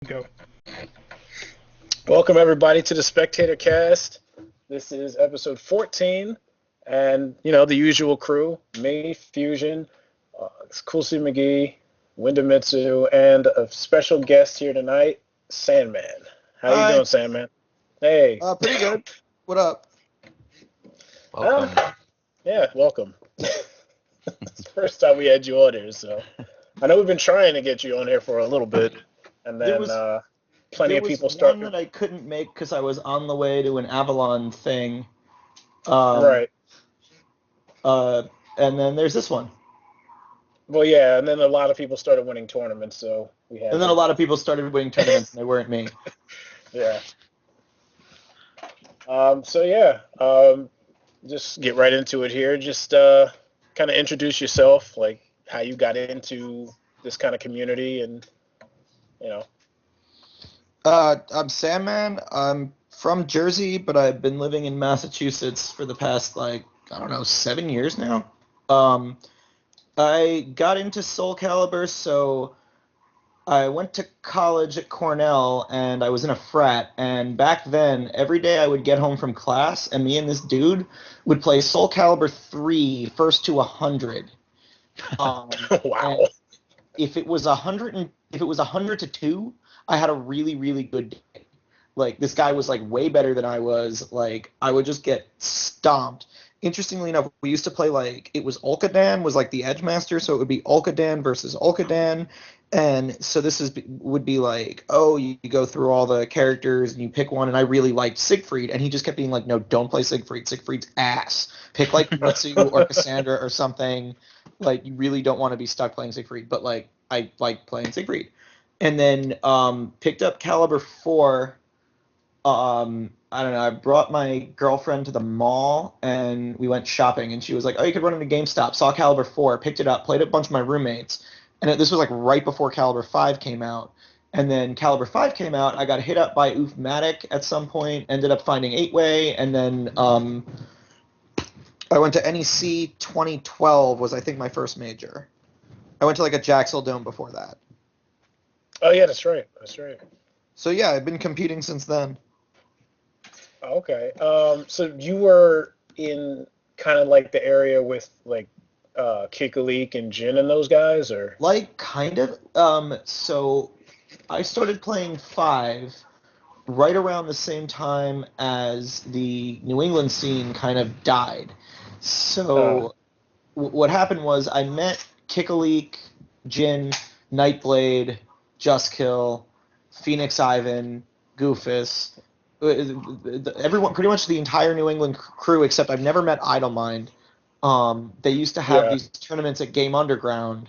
Go. Welcome everybody to the Spectator Cast. This is episode 14, and the usual crew: me, Fusion, coolcmcgee, Windjammers, and a special guest here tonight, Sandman. How you Hi. doing, Sandman? Hey. Pretty good. What up? Welcome. Yeah, welcome. It's the first time we had you on here, so I know we've been trying to get you on here for a little bit, and then plenty of people There was one started. that I couldn't make because I was on the way to an Avalon thing. Right. And then there's this one. Well, yeah, and then a lot of people started winning tournaments, so we had. And then a lot of people started winning tournaments, and they weren't me. Yeah. Just get right into it here. Just kind of introduce yourself, like how you got into this kind of community, and you know. I'm Sandman. I'm from Jersey, but I've been living in Massachusetts for the past, 7 years now. I got into Soul Calibur, so I went to college at Cornell and I was in a frat. And back then, every day I would get home from class and me and this dude would play Soul Calibur 3 first to 100. Wow. And if it was 100 to 2, I had a really, really good day. Like, this guy was like way better than I was. Like, I would just get stomped. Interestingly enough, we used to play it was Olkadan was like the Edge Master, so it would be Olkadan versus Olkadan. And so would be like, oh, you go through all the characters and you pick one, and I really liked Siegfried, and he just kept being like, no, don't play Siegfried. Siegfried's ass. Pick like Mitsu or Cassandra or something. Like, you really don't want to be stuck playing Siegfried, but I like playing Siegfried. And then picked up Caliber 4. I don't know, I brought my girlfriend to the mall and we went shopping, and she was like, oh, you could run into GameStop. Saw Caliber 4, picked it up, played it a bunch of my roommates. And this was like right before Caliber 5 came out. And then Caliber 5 came out, I got hit up by Oofmatic at some point, ended up finding 8-Way, and then I went to NEC 2012 was, I think, my first major. I went to like a Jaxel Dome before that. Oh yeah, that's right. That's right. So yeah, I've been competing since then. Okay. So you were in kind of like the area with like Kikalik and Jin and those guys, or? Like, kind of. So I started playing 5 right around the same time as the New England scene kind of died. So what happened was I met Kikalik, Jin, Nightblade, Justkill, Phoenix Ivan, Goofus, everyone, pretty much the entire New England crew, except I've never met Idlemind. They used to have these tournaments at Game Underground,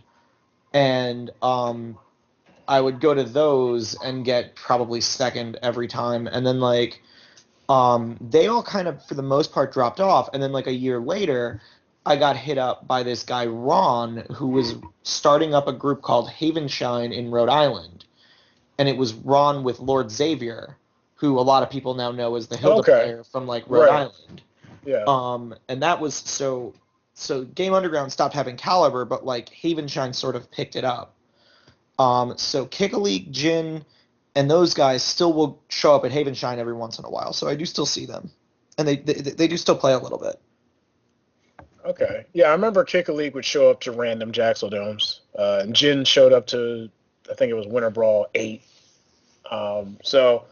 and I would go to those and get probably second every time. And then they all kind of, for the most part, dropped off. And then a year later, I got hit up by this guy Ron, who was starting up a group called Havenshine in Rhode Island, and it was Ron with Lord Xavier, who a lot of people now know as the Hilda player from Rhode Island. Yeah. And that was so Game Underground stopped having Caliber, but Havenshine sort of picked it up. So Kikalik, Jin, and those guys still will show up at Havenshine every once in a while, so I do still see them, and they do still play a little bit. Okay. Yeah, I remember Kikalik would show up to random Jaxel Domes, and Jin showed up to, I think it was Winter Brawl 8. So,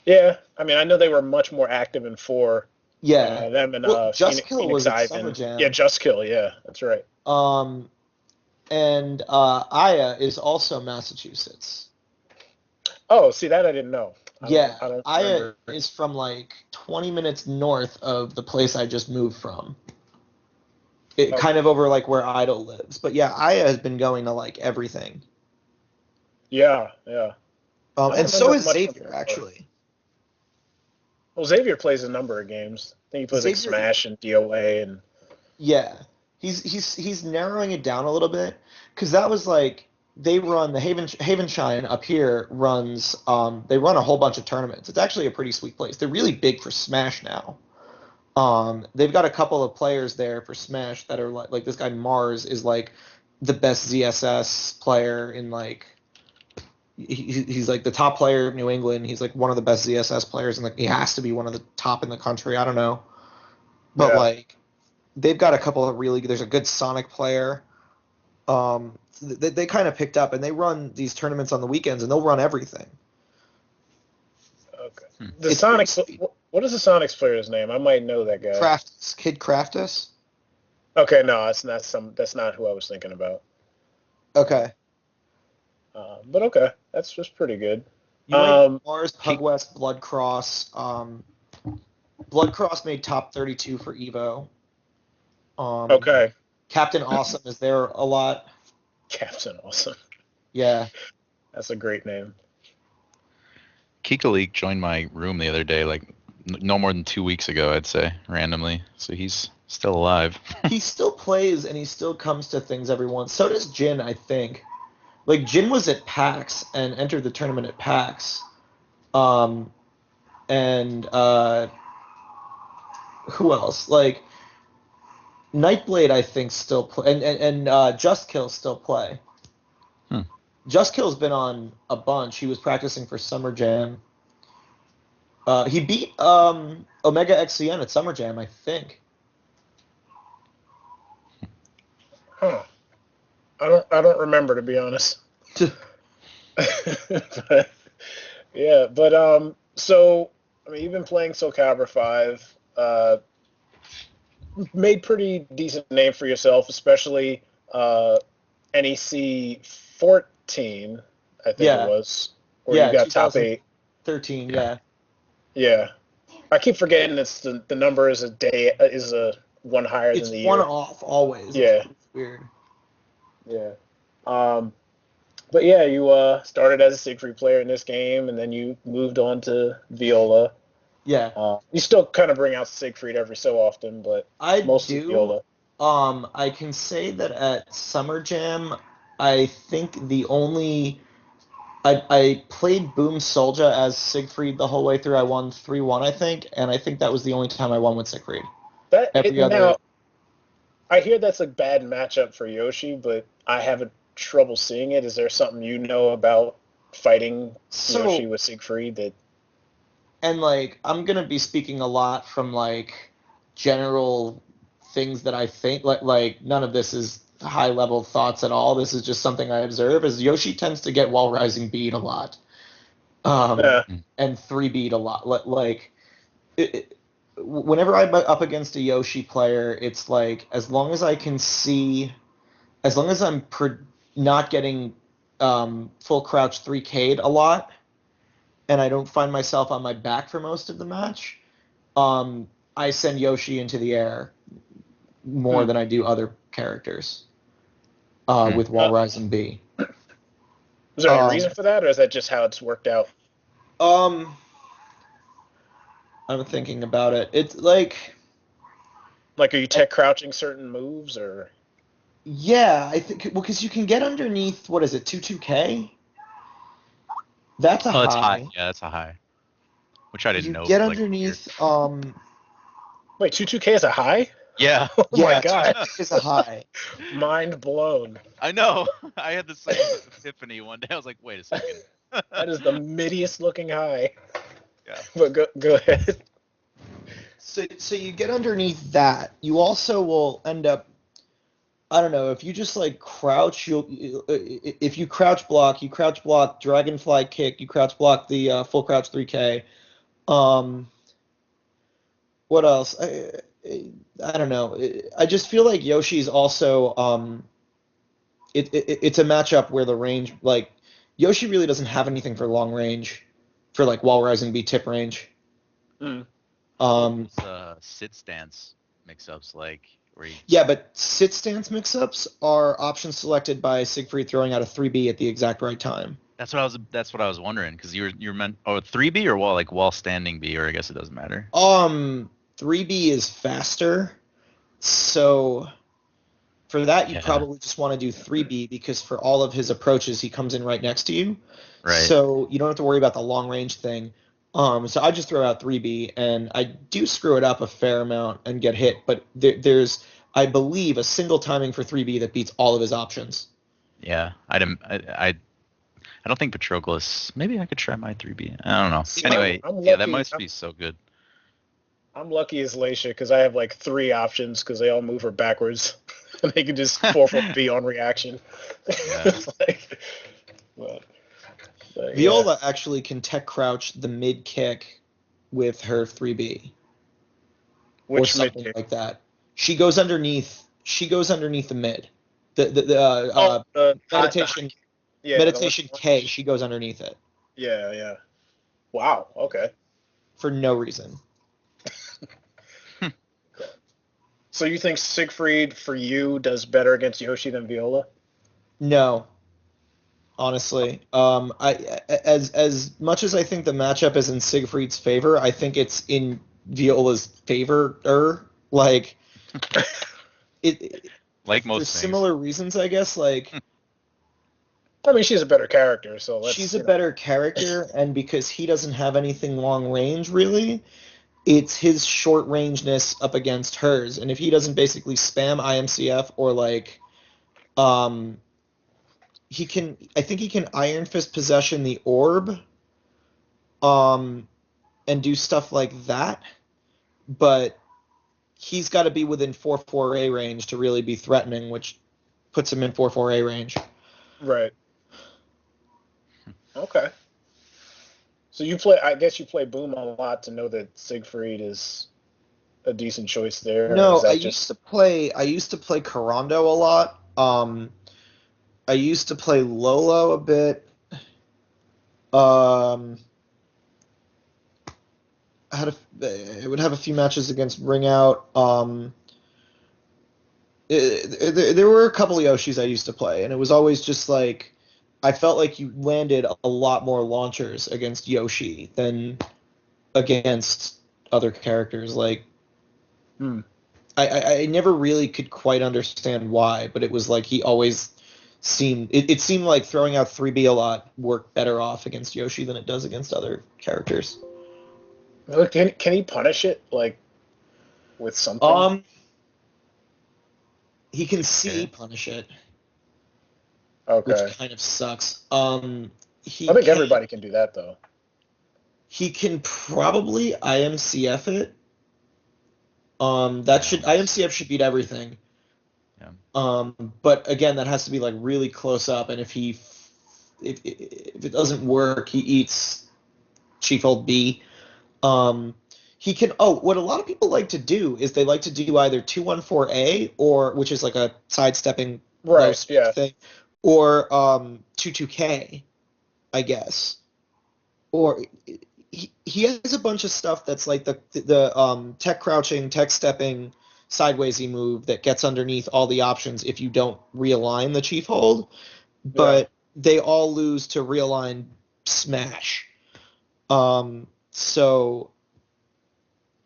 yeah, I mean, I know they were much more active in 4. Yeah. Them and Justkill was at Ivan. Summer Jam. Yeah, Justkill, yeah, that's right. And Aya is also Massachusetts. Oh, see, that I didn't know. Aya is from 20 minutes north of the place I just moved from. Kind of over where Idol lives. But yeah, Aya has been going to everything. Yeah, yeah. And so is Xavier, actually. Well, Xavier plays a number of games. I think he plays Smash and DOA and. Yeah, he's narrowing it down a little bit, because that was they run the Havenshine up here runs they run a whole bunch of tournaments. It's actually a pretty sweet place. They're really big for Smash now. They've got a couple of players there for Smash that are like this guy Mars is the best ZSS player in he's like the top player of New England. He's like one of the best ZSS players, and like he has to be one of the top in the country. I don't know, but Yeah. like they've got a couple of really. There's a good Sonic player. They kind of picked up, and they run these tournaments on the weekends, and they'll run everything. Okay. The It's Sonics. pretty sweet. What is the Sonics player's name? I might know that guy. Kid Craftus. Okay, no, that's not That's not who I was thinking about. Okay. But okay, that's just pretty good. You might Um, Mars, Pug West, Blood Cross. Blood Cross made top 32 for Evo. okay, Captain Awesome is there a lot. Captain Awesome. Yeah. That's a great name. Kika joined my room the other day, like no more than 2 weeks ago, I'd say, randomly. So he's still alive. He still plays and he still comes to things every once. So does Jin, I think. Like Jin was at PAX and entered the tournament at PAX. And who else? Like Nightblade, I think, still play, and Just Kill still play. Just Kill's been on a bunch. He was practicing for Summer Jam. He beat Omega XCN at Summer Jam, I think. Huh. I don't remember, to be honest. But, yeah, but so I mean, you've been playing Soul Calibur 5. Made pretty decent name for yourself, especially NEC 14, I think it was, where you got top 8. 13, yeah. Yeah. I keep forgetting it's the number is a one higher It's than the one year. off always. Yeah. It's weird. Yeah. But yeah, you started as a Siegfried player in this game, and then you moved on to Viola. Yeah. You still kind of bring out Siegfried every so often, but I mostly do. Viola. I can say that at Summer Jam, I think the only I played Boom Soldier as Siegfried the whole way through. I won 3-1, I think, and I think that was the only time I won with Siegfried. Now, I hear that's a bad matchup for Yoshi, but I have trouble seeing it. Is there something you know about fighting Yoshi with Siegfried that? And like, I'm gonna be speaking a lot from like general things that I think. Like none of this is high level thoughts at all. This is just something I observe. Is Yoshi tends to get Wall Rising beat a lot, and 3 beat a lot. Like, whenever I'm up against a Yoshi player, it's like as long as I can see, as long as I'm not getting full crouch 3K'd a lot, and I don't find myself on my back for most of the match, I send Yoshi into the air more than I do other characters with Wall Rising B. Is there any reason for that, or is that just how it's worked out? I'm thinking about it. It's like are you tech crouching certain moves, or? Yeah, I think because you can get underneath, what is it, 22K? That's a high. That's high. Yeah, that's a high. Which I didn't know. You get underneath. Wait, 22K is a high? Yeah. Oh my god, 22K is a high. Mind blown. I know. I had the same epiphany one day. I was like, wait a second. That is the middiest looking high. Yeah. But go ahead. So you get underneath that. You also will end up. I don't know, if you just like crouch, if you crouch block, dragonfly kick, you crouch block the full crouch 3K. What else? I don't know. I just feel like Yoshi's also it's a matchup where the range, like Yoshi really doesn't have anything for long range, for like Wall Rising B tip range. Sit stance mix-ups like. Yeah, but sit stance mix-ups are options selected by Siegfried throwing out a 3B at the exact right time. That's what I was wondering, because you're meant 3B or wall standing B, or I guess it doesn't matter. 3B is faster, so for that you probably just want to do 3B, because for all of his approaches he comes in right next to you. Right. So you don't have to worry about the long range thing. So I just throw out 3B, and I do screw it up a fair amount and get hit, but there's, I believe, a single timing for 3B that beats all of his options. Yeah, I I don't think Patroclus. Maybe I could try my 3B. I don't know. See, Anyway, I'm yeah, that lucky- must be so good. I'm lucky as Leisha because I have like 3 options because they all move her backwards. And they can just 4/4 B on reaction. Yeah. It's like, but yeah. Viola actually can tech crouch the mid kick with her 3B or Which something mid kick? like that. She goes underneath the mid. The meditation Yeah, meditation K. She goes underneath it Yeah. Wow. Okay. for no reason. So you think Siegfried for you does better against Yoshi than Viola? No, honestly, as much as I think the matchup is in Siegfried's favor, I think it's in Viola's favor. Like it, Like for most things. similar reasons, I guess. Like I mean, she's a better character, so let's, she's a better character, and because he doesn't have anything long range, really, it's his short rangeness up against hers. And if he doesn't basically spam IMCF or like, I think he can Iron Fist possession the orb, and do stuff like that. But he's got to be within 4/4A range to really be threatening, which puts him in 4/4A range. Right. Okay. So I guess you play Boom a lot to know that Siegfried is a decent choice there. or No, is that I used to play Corando a lot. I used to play Lolo a bit. I would have a few matches against Ring Out. There were a couple of Yoshis I used to play, and it was always just like I felt like you landed a lot more launchers against Yoshi than against other characters. Like, I never really could quite understand why, but it was like he always seemed it seemed like throwing out 3B a lot worked better off against Yoshi than it does against other characters. Can he punish it like with something? He can see Okay. punish it, Okay. which kind of sucks. I think everybody can do that though. He can probably IMCF it. IMCF should beat everything. Yeah. But again, that has to be like really close up, and if it doesn't work, he eats Chief Old B. He can. Oh, what a lot of people like to do is they like to do either 214A which is like a sidestepping Right. Yeah. thing, or 22K, I guess. Or he has a bunch of stuff that's like the tech crouching, tech stepping, sidewaysy move that gets underneath all the options if you don't realign the chief hold, but they all lose to realign smash. So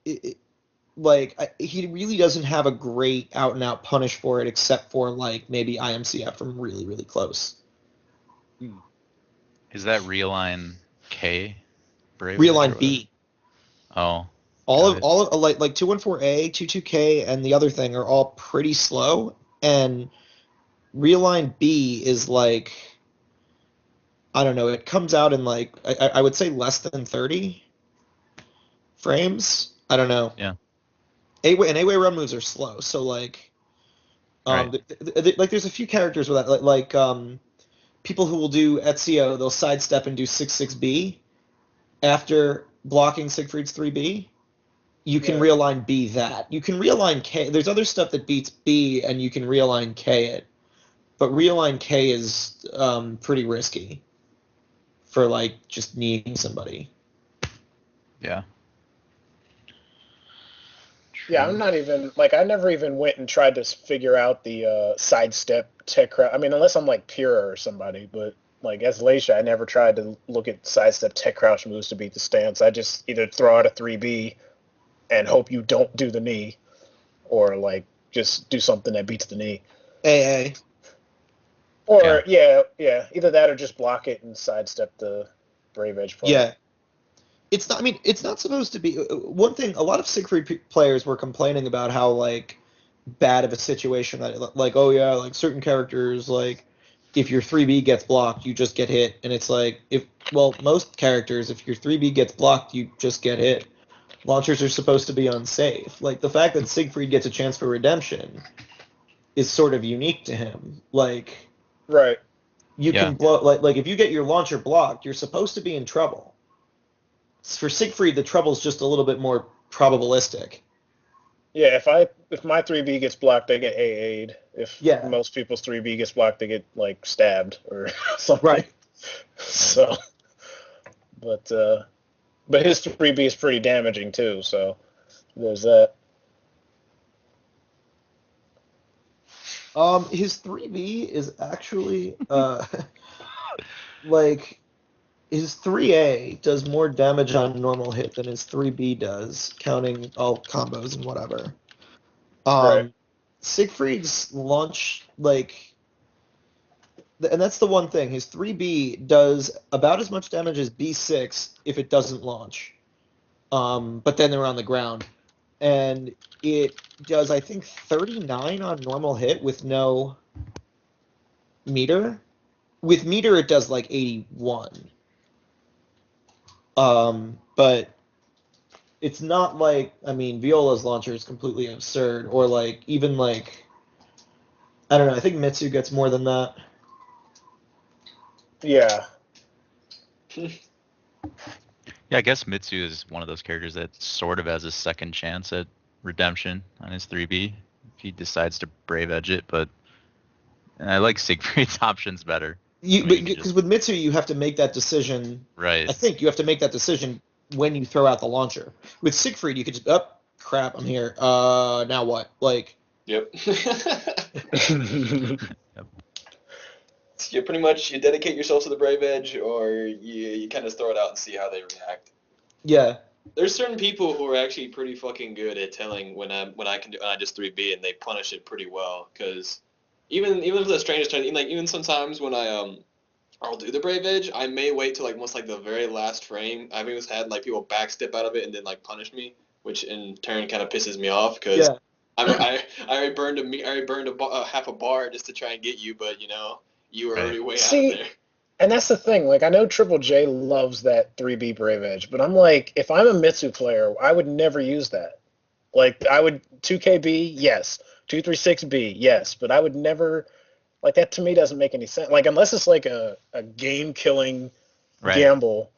he really doesn't have a great out and out punish for it, except for like maybe IMCF from really, really close. Is that realign K? Brave Realign B. Oh. All of like 214A, 22K, and the other thing are all pretty slow, and realign B is like, I don't know, it comes out in like I would say less than 30 frames. I don't know. Yeah. A-way run moves are slow, so like, Right. like there's a few characters with that, like people who will do Ezio, they'll sidestep and do 6/6B after blocking Siegfried's 3B. You can realign B that. You can realign K. There's other stuff that beats B, and you can realign K it. But realign K is pretty risky for like just needing somebody. Yeah. Yeah, I'm not even like I never even went and tried to figure out the sidestep tech crouch. I mean, unless I'm like Pura or somebody, but like as Leisha, I never tried to look at sidestep tech crouch moves to beat the stance. I just either throw out a 3B and hope you don't do the knee, or like just do something that beats the knee. AA. Or yeah, either that or just block it and sidestep the Brave Edge part. Yeah. It's not. I mean, it's not supposed to be. One thing, a lot of Siegfried players were complaining about how like bad of a situation that like, oh yeah, like certain characters like if your 3B gets blocked, you just get hit. And it's like, most characters, if your 3B gets blocked, you just get hit. Launchers are supposed to be unsafe. Like, the fact that Siegfried gets a chance for redemption is sort of unique to him. Like, Right. you Yeah. can blow, like if you get your launcher blocked, you're supposed to be in trouble. For Siegfried, the trouble's just a little bit more probabilistic. Yeah, if my 3B gets blocked, they get AA'd. If Yeah. most people's 3B gets blocked, they get like stabbed or something. Right. So, but his 3B is pretty damaging too. So there's that. His 3B is actually like his 3A does more damage on normal hit than his 3B does, counting all combos and whatever. Right. Siegfried's launch, like, and that's the one thing. His 3B does about as much damage as B6 if it doesn't launch. But then they're on the ground. And it does, I think, 39 on normal hit with no meter. With meter, it does like 81. But it's not like, I mean, Viola's launcher is completely absurd, or like, even like, I don't know, I think Mitsu gets more than that. Yeah. Yeah, I guess Mitsu is one of those characters that sort of has a second chance at redemption on his 3B if he decides to brave edge it, but I like Siegfried's options better. Because with Mitsu, you have to make that decision. Right. I think you have to make that decision when you throw out the launcher. With Siegfried, you could just, crap, I'm here. Now what? Like. Yep. You pretty much you dedicate yourself to the brave edge, or you kind of throw it out and see how they react. Yeah. There's certain people who are actually pretty fucking good at telling when I just 3B and they punish it pretty well. Because even for the strangest turn, even sometimes when I'll do the brave edge, I may wait till like almost like the very last frame. I've always had like people backstep out of it and then like punish me, which in turn kind of pisses me off because I already burned half a bar just to try and get you, but you were already way out there. And that's the thing. Like, I know Triple J loves that 3B Brave Edge, but I'm like, if I'm a Mitsu player, I would never use that. Like, I would 2KB, yes. 236B, yes. But I would never, like, that to me doesn't make any sense. Like, unless it's like a game-killing gamble,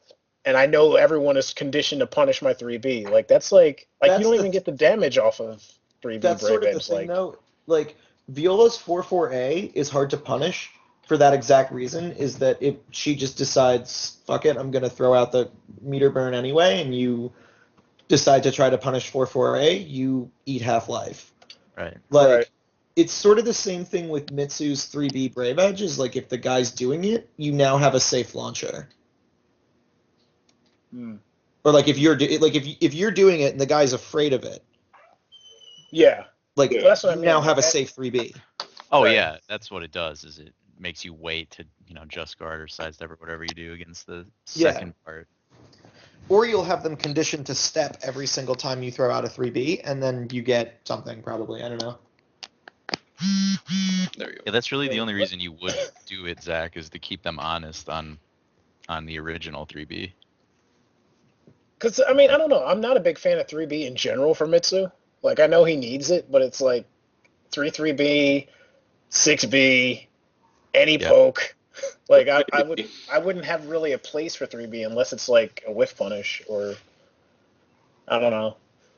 and I know everyone is conditioned to punish my 3B. Like, that's like you don't even get the damage off of 3B that's Brave sort of Edge. the thing, though. Like, Viola's 4-4A is hard to punish for that exact reason, is that if she just decides, fuck it, I'm going to throw out the meter burn anyway, and you decide to try to punish 4-4A, you eat half-life. Right. Like, it's sort of the same thing with Mitsu's 3B Brave Edge, is like if the guy's doing it, you now have a safe launcher. Or like if you're doing it and the guy's afraid of it. Yeah. Like, that's what I mean. Now have a safe 3B. Oh, yeah, that's what it does, is it makes you wait to, just guard or sidestep or whatever you do against the second part. Or you'll have them conditioned to step every single time you throw out a 3B, and then you get something, probably. I don't know. There you go. Yeah, that's really the only reason you would do it, Zach, is to keep them honest on the original 3B. Because, I mean, I don't know. I'm not a big fan of 3B in general for Mitsu. Like, I know he needs it, but it's like 3-3B, 6B, any poke. Like, I wouldn't have really a place for 3B unless it's like a whiff punish or I don't know.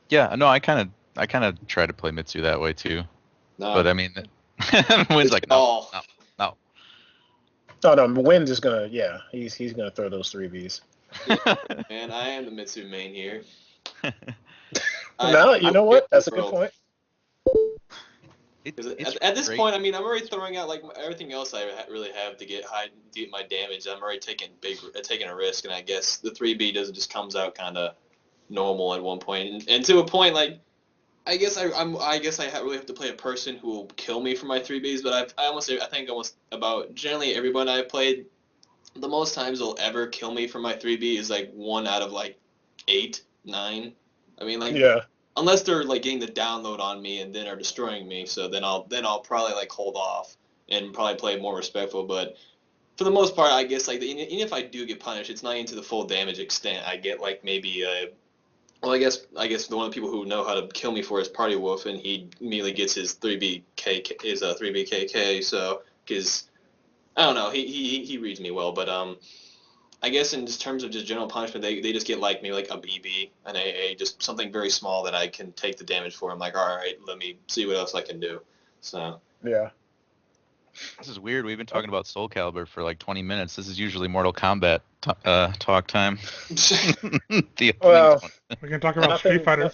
Yeah, no, I kind of try to play Mitsu that way too. No. But I mean, Wynn's like no. Oh no, Wind is gonna he's gonna throw those 3Bs. Man, I am the Mitsu main here. No, you know what? That's a good point. At this point, I mean, I'm already throwing out like everything else I really have to get my damage. I'm already taking a risk, and I guess the 3B just comes out kind of normal at one point, and to a point like I guess I really have to play a person who will kill me for my 3Bs. But I think almost about generally everyone I've played, the most times they'll ever kill me for my 3B is like 1 out of like 8, 9. I mean, like, unless they're like getting the download on me and then are destroying me, so then I'll probably like hold off. and probably play more respectful. But for the most part, I guess like even if I do get punished, it's not into the full damage extent. I get like maybe well, I guess the one of the people who know how to kill me for is Party Wolf, and he immediately gets his 3B KK. So because I don't know, he reads me well, but I guess in just terms of just general punishment, they just get like maybe like a BB, an AA, just something very small that I can take the damage for. I'm like, all right, let me see what else I can do. So Yeah. This is weird. We've been talking about Soul Calibur for like 20 minutes. This is usually Mortal Kombat talk time. The Well, We can talk about Street Fighter.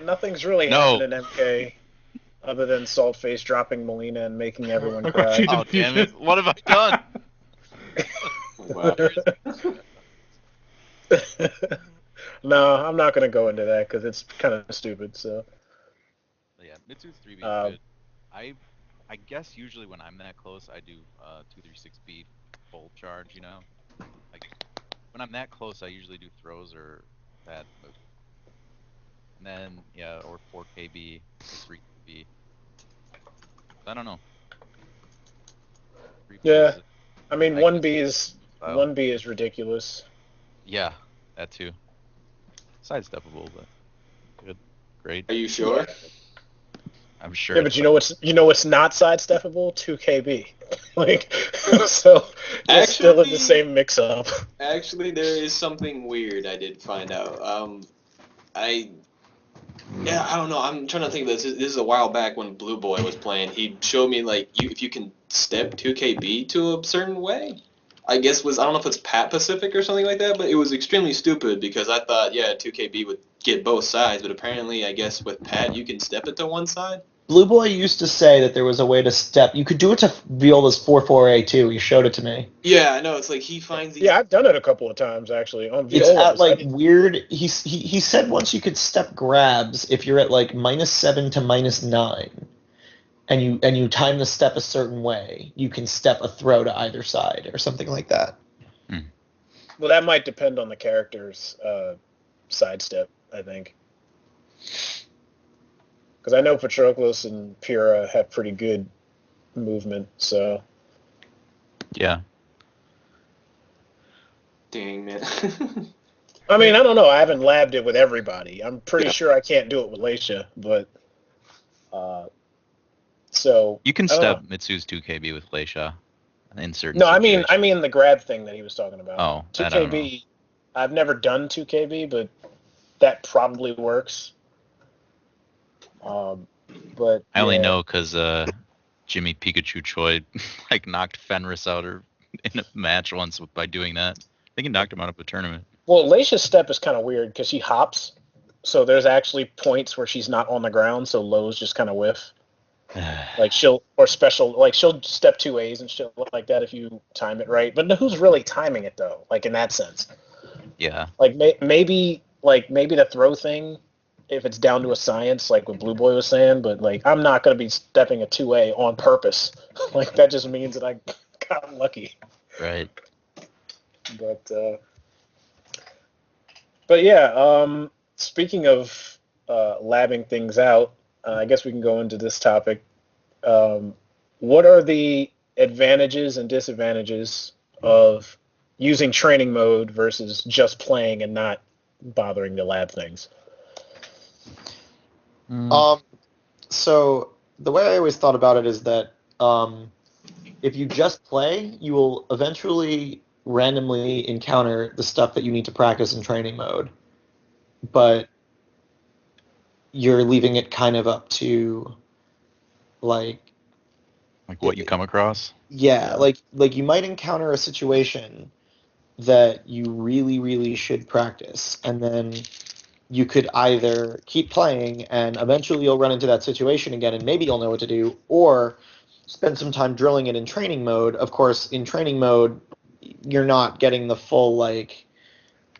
Nothing's really No. happened in MK other than Saltface dropping Molina and making everyone Look what cry. she did. Oh, damn it. What have I done? wow. No, I'm not gonna go into that because it's kind of stupid. So But yeah, Mitsu's 3B is Um, good. I guess usually when I'm that close, I do 236B full charge, you know? Like, when I'm that close, I usually do throws or that move. And then, yeah, or 4KB or 3KB. I don't know. 3B Yeah. is- I mean, I one guess- B is Wow. 1B is ridiculous. Yeah, that too. Sidesteppable, but good. Great. Are you sure? I'm sure. Yeah, but you know what's not sidesteppable? 2KB. Like, so it's still in the Actually- same mix-up. Actually, there is something weird I did find out. I don't know. I'm trying to think of this. This is a while back when Blue Boy was playing. He showed me like if you can step 2KB to a certain way. I guess I don't know if it's Pat Pacific or something like that, but it was extremely stupid because I thought 2KB would get both sides, but apparently I guess with Pat you can step it to one side. Blue Boy used to say that there was a way to step. You could do it to Viola's 4-4A too. He showed it to me. Yeah, I know. It's like he finds these. Yeah, I've done it a couple of times actually on It's Violas. at like weird. He said once you could step grabs if you're at like -7 to -9, and you time the step a certain way, you can step a throw to either side or something like that. Well, that might depend on the character's sidestep, I think. Because I know Patroclus and Pyrrha have pretty good movement, so Yeah. Dang man. I mean, I don't know. I haven't labbed it with everybody. I'm pretty sure I can't do it with Leisha, but so You can I don't step know. Mitsu's 2KB with Leisha in certain No, situations. I mean the grab thing that he was talking about. Oh, that I don't know. 2KB. I've never done 2KB, but that probably works. But I only yeah. know because Jimmy Pikachu Choi like knocked Fenris out in a match once by doing that. I think he knocked him out of a tournament. Well, Leisha's step is kind of weird because she hops, so there's actually points where she's not on the ground, so lows just kind of whiff. Like she'll step 2As and shit like that if you time it right. But who's really timing it though? Like in that sense, Yeah. like maybe the throw thing, if it's down to a science, like what Blue Boy was saying. But like I'm not gonna be stepping a 2A on purpose. Like that just means that I got lucky. Right. But yeah, speaking of labbing things out, I guess we can go into this topic. What are the advantages and disadvantages of using training mode versus just playing and not bothering to lab things? So the way I always thought about it is that if you just play, you will eventually randomly encounter the stuff that you need to practice in training mode, but you're leaving it kind of up to like what you come across. Yeah, like you might encounter a situation that you really, really should practice, and then you could either keep playing and eventually you'll run into that situation again and maybe you'll know what to do, or spend some time drilling it in training mode. Of course, in training mode, you're not getting the full, like,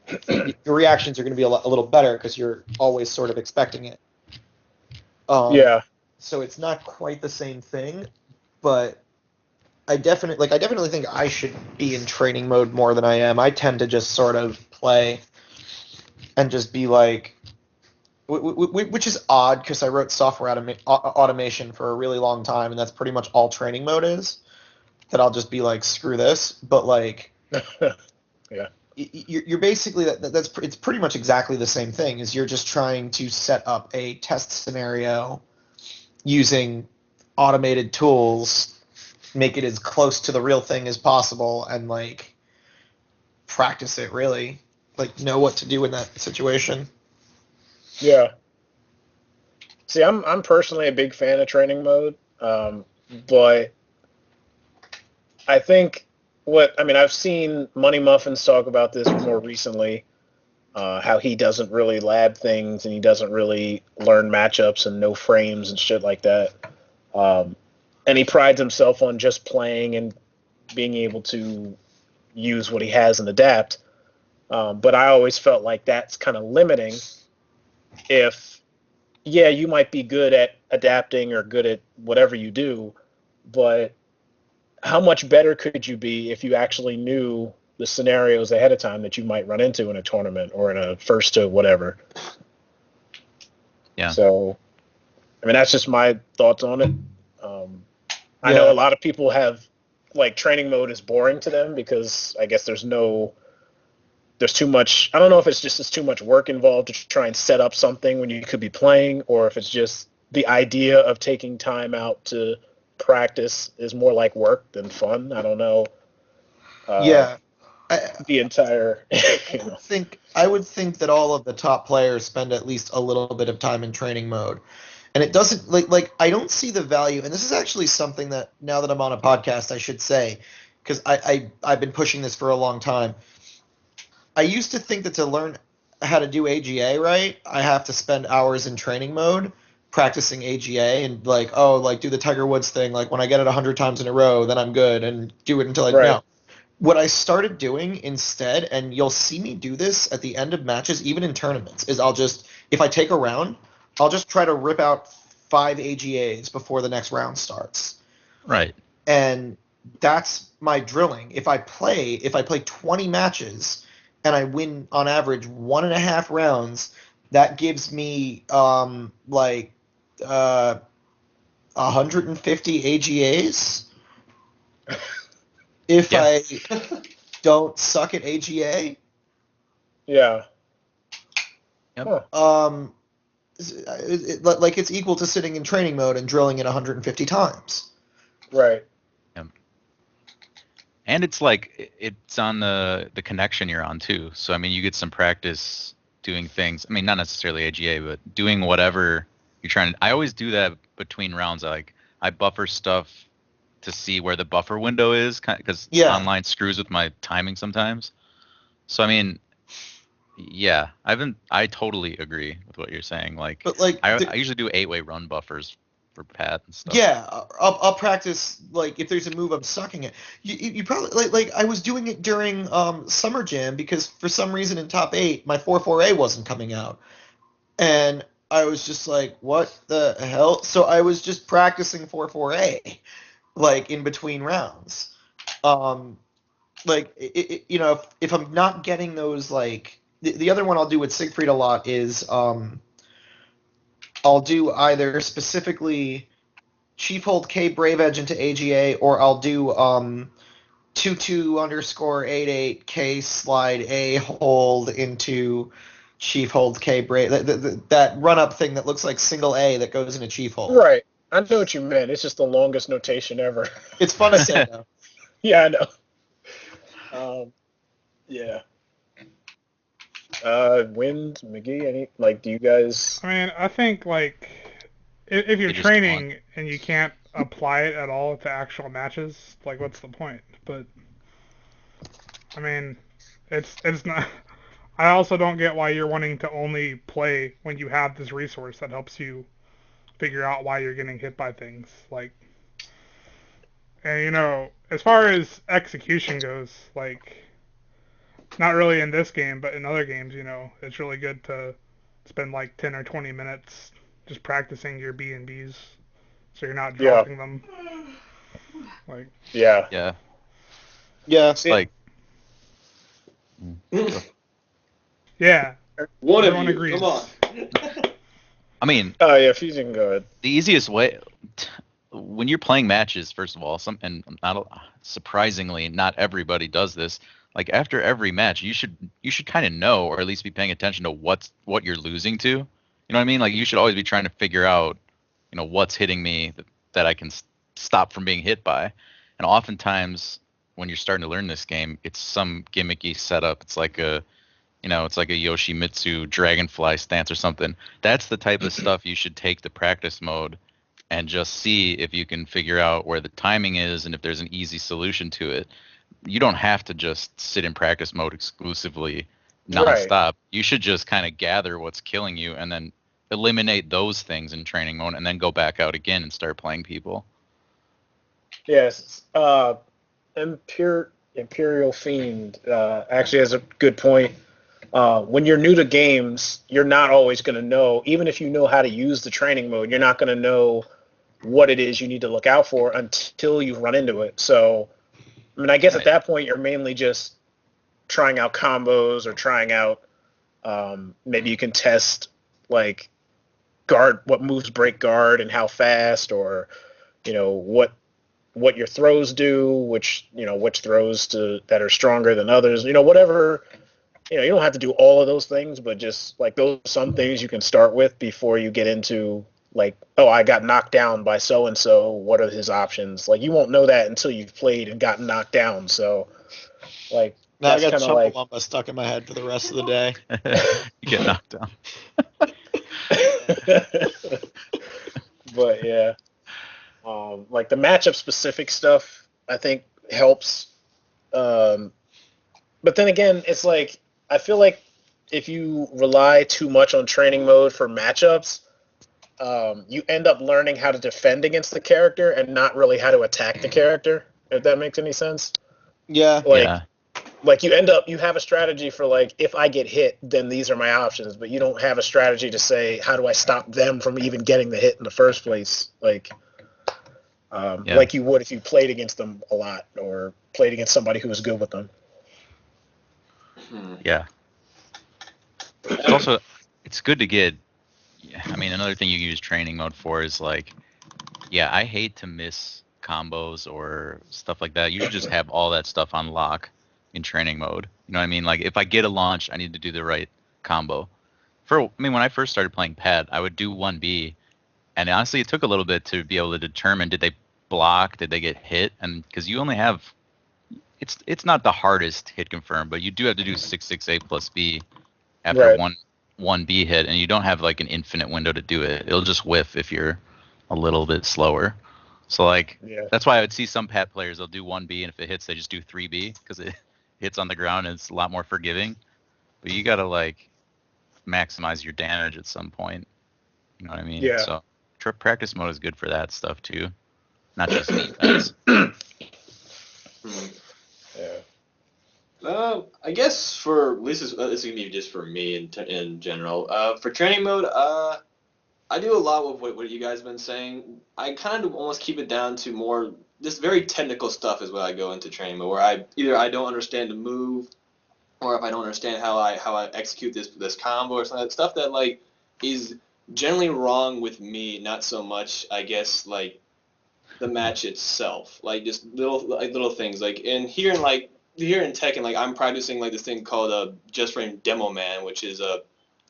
the reactions are going to be a little better because you're always sort of expecting it. Yeah. So it's not quite the same thing, but I definitely think I should be in training mode more than I am. I tend to just sort of play and just be like, which is odd because I wrote software automation for a really long time, and that's pretty much all training mode is. That I'll just be like, screw this. But like, Yeah. you're basically it's pretty much exactly the same thing. Is you're just trying to set up a test scenario using automated tools, make it as close to the real thing as possible, and like practice it really, like know what to do in that situation. Yeah. See, I'm personally a big fan of training mode, but I think I've seen Money Muffins talk about this more recently, how he doesn't really lab things and he doesn't really learn matchups and know frames and shit like that. And he prides himself on just playing and being able to use what he has and adapt. But I always felt like that's kind of limiting. If, yeah, you might be good at adapting or good at whatever you do, but how much better could you be if you actually knew the scenarios ahead of time that you might run into in a tournament or in a first to whatever? Yeah. So, that's just my thoughts on it. I know a lot of people have, like, training mode is boring to them because I guess there's too much. I don't know if it's just too much work involved to try and set up something when you could be playing, or if it's just the idea of taking time out to practice is more like work than fun. I don't know. The entire. I would think that all of the top players spend at least a little bit of time in training mode, and it doesn't like I don't see the value. And this is actually something that now that I'm on a podcast, I should say, because I've been pushing this for a long time. I used to think that to learn how to do AGA right, I have to spend hours in training mode practicing AGA and do the Tiger Woods thing. Like when I get it 100 times in a row, then I'm good and do it until I Right. know. What I started doing instead, and you'll see me do this at the end of matches, even in tournaments, is if I take a round, I'll just try to rip out 5 AGAs before the next round starts. Right. And that's my drilling. If I play 20 matches and I win on average 1.5 rounds, that gives me 150 AGAs. If I don't suck at AGA. Yeah. Yep. It's equal to sitting in training mode and drilling it 150 times. Right. Yep. And it's like it's on the connection you're on too. So you get some practice doing things. Not necessarily AGA, but doing whatever you're trying to. I always do that between rounds. I buffer stuff to see where the buffer window is, because online screws with my timing sometimes. So yeah, I totally agree with what you're saying. I usually do 8-way run buffers for Pat and stuff. Yeah, I'll practice if there's a move I'm sucking at. You probably I was doing it during Summer Jam because for some reason in top 8 my 4-4A wasn't coming out, and I was just like, what the hell? So I was just practicing 4-4A. In between rounds, if I'm not getting those, the other one I'll do with Siegfried a lot is I'll do either specifically Chief Hold K Brave Edge into AGA, or I'll do 22_88 K Slide A Hold into Chief Hold K Brave. That run up thing that looks like single A that goes into Chief Hold. Right. I know what you meant. It's just the longest notation ever. It's fun to say, though. Yeah, I know. Yeah. Wind, McGee, do you guys... I think, if you're training and you can't apply it at all to actual matches, what's the point? But, it's not... I also don't get why you're wanting to only play when you have this resource that helps you figure out why you're getting hit by things. And as far as execution goes, not really in this game, but in other games, it's really good to spend 10 or 20 minutes just practicing your B&Bs so you're not dropping them. Yeah. Yeah. Yeah. It's yeah. One of Everyone you. agrees. Come on. I mean, Oh yeah, Fusion, go ahead. the easiest way when you're playing matches, first of all, surprisingly, not everybody does this. Like after every match, you should kind of know, or at least be paying attention to what you're losing to. You know what I mean? Like you should always be trying to figure out, what's hitting me that I can stop from being hit by. And oftentimes, when you're starting to learn this game, it's some gimmicky setup. It's like a Yoshimitsu dragonfly stance or something. That's the type of stuff you should take to practice mode and just see if you can figure out where the timing is and if there's an easy solution to it. You don't have to just sit in practice mode exclusively Right. nonstop. You should just kind of gather what's killing you and then eliminate those things in training mode and then go back out again and start playing people. Yes. Imperial Fiend actually has a good point. When you're new to games, you're not always going to know, even if you know how to use the training mode, you're not going to know what it is you need to look out for until you run into it. So, I mean, I guess at that point, you're mainly just trying out combos or trying out, maybe you can test like guard, what moves break guard and how fast, or, what your throws do, which throws that are stronger than others, whatever. You don't have to do all of those things, but just like those some things you can start with before you get into like, oh, I got knocked down by so and so. What are his options? Like you won't know that until you've played and gotten knocked down. So like Now I that's got kind of like. Chumbawamba stuck in my head for the rest of the day. You get knocked down. But yeah, like the matchup specific stuff, I think helps. But then again, it's like I feel like if you rely too much on training mode for matchups, you end up learning how to defend against the character and not really how to attack the character. If that makes any sense. Yeah. Like, Yeah. like you have a strategy for like, if I get hit, then these are my options, but you don't have a strategy to say, how do I stop them from even getting the hit in the first place? Like you would if you played against them a lot or played against somebody who was good with them. Yeah. It's good to get. I mean, another thing you use training mode for is like, I hate to miss combos or stuff like that. You should just have all that stuff on lock in training mode. You know what I mean? Like if I get a launch, I need to do the right combo. When I first started playing Pet, I would do 1B, and honestly, it took a little bit to be able to determine, did they block, did they get hit, and because you only have, it's not the hardest hit confirm, but you do have to do 6/6A plus B after Right. one B hit, and you don't have like an infinite window to do it. It'll just whiff if you're a little bit slower. So like Yeah. that's why I would see some Pat players, they'll do 1B, and if it hits, they just do 3B because it hits on the ground and it's a lot more forgiving. But you gotta like maximize your damage at some point. You know what I mean? Yeah. So practice mode is good for that stuff too, not just defense. Yeah. I guess for this is gonna be just for me in general. For training mode, I do a lot of what you guys have been saying. I kind of almost keep it down to more just very technical stuff is what I go into training mode, where I don't understand the move, or if I don't understand how I execute this combo or something, stuff that like is generally wrong with me, not so much I guess like the match itself, like just little things like here in Tekken, like I'm practicing like this thing called a just frame demo man, which is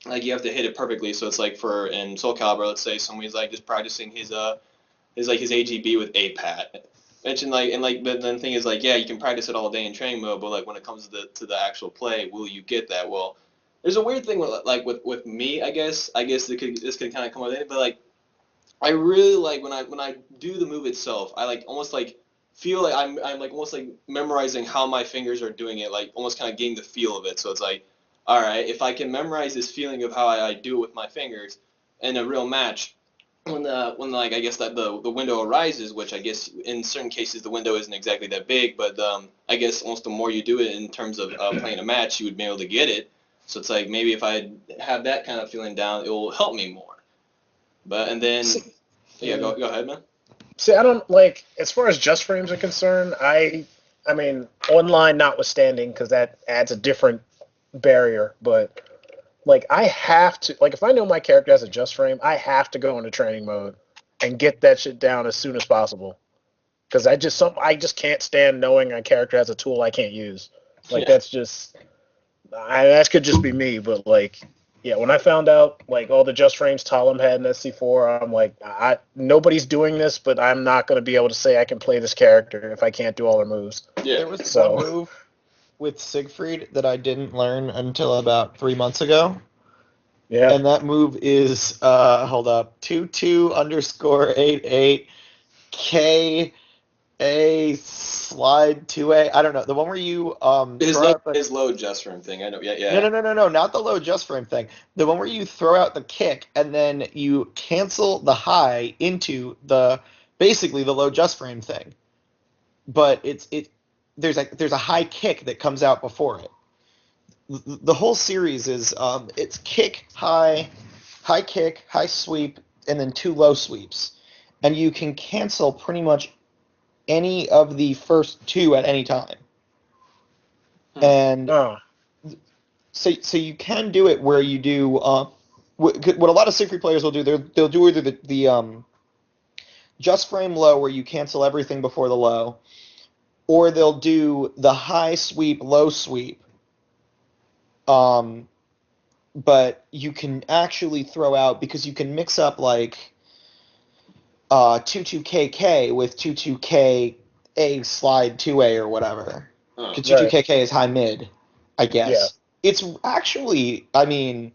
like you have to hit it perfectly. So it's like for in Soul Calibur, let's say somebody's like just practicing his AGB with a pat. Mention but then the thing is like, yeah, you can practice it all day in training mode, but like when it comes to the actual play, will you get that? Well, there's a weird thing with me, I guess this could kind of come with it, but like I really like when I do the move itself, I like almost like feel like I'm like almost like memorizing how my fingers are doing it, like almost kind of getting the feel of it. So it's like, all right, if I can memorize this feeling of how I do it with my fingers in a real match, when like I guess that the window arises, which I guess in certain cases the window isn't exactly that big, but I guess almost the more you do it in terms of playing a match, you would be able to get it. So it's like maybe if I have that kind of feeling down, it will help me more. But and then go ahead, man. See, I don't like, as far as just frames are concerned. I mean, online notwithstanding, because that adds a different barrier. But like I have to, like if I know my character has a just frame, I have to go into training mode and get that shit down as soon as possible. Because I just can't stand knowing my character has a tool I can't use. Like that's just, that could just be me. But like, yeah, when I found out like all the just frames Talon had in SC4, I'm like, nobody's doing this, but I'm not going to be able to say I can play this character if I can't do all their moves. Yeah. There was one move with Siegfried that I didn't learn until about 3 months ago. Yeah. And that move is, hold up, 22_88 KA slide 2A. I don't know. The one where you His low just frame thing. I know. Yeah. No, not the low just frame thing. The one where you throw out the kick and then you cancel the high into basically the low just frame thing. But there's a high kick that comes out before it. The whole series is it's kick, high kick, high sweep, and then 2 low sweeps. And you can cancel pretty much any of the first 2 at any time. And so you can do it where you do what a lot of Siegfried players will do. They'll do either the just frame low where you cancel everything before the low, or they'll do the high sweep, low sweep. But you can actually throw out, because you can mix up like 22KK with 22KA slide 2A or whatever. Because 22KK is high mid, I guess. Yeah. It's actually, I mean,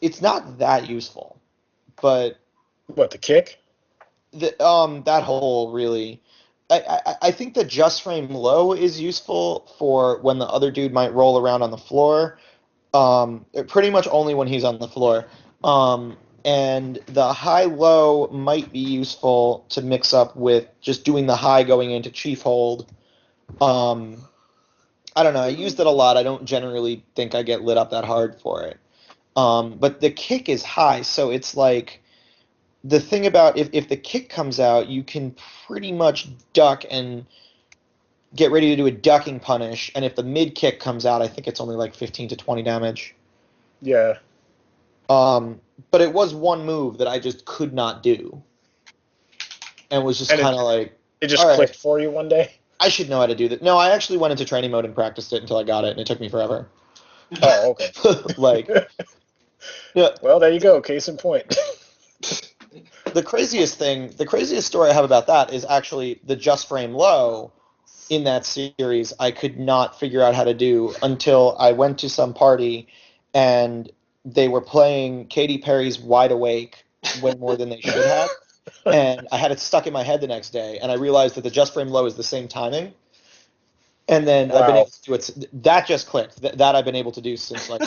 it's not that useful, but What, the kick? that whole really. I think the just frame low is useful for when the other dude might roll around on the floor. Pretty much only when he's on the floor. And the high-low might be useful to mix up with just doing the high going into chief hold. I don't know. I used it a lot. I don't generally think I get lit up that hard for it. But the kick is high, so it's like the thing about if the kick comes out, you can pretty much duck and get ready to do a ducking punish. And if the mid kick comes out, I think it's only like 15 to 20 damage. Yeah. But it was one move that I just could not do, and was just kind of like, it just clicked for you one day. I should know how to do that. No, I actually went into training mode and practiced it until I got it, and it took me forever. Oh, okay. Like, yeah. Well, there you go. Case in point. The craziest story I have about that is actually the just frame low in that series. I could not figure out how to do until I went to some party and they were playing Katy Perry's Wide Awake way more than they should have. And I had it stuck in my head the next day, and I realized that the just frame low is the same timing. And then I've been able to do it. That just clicked. That I've been able to do since like.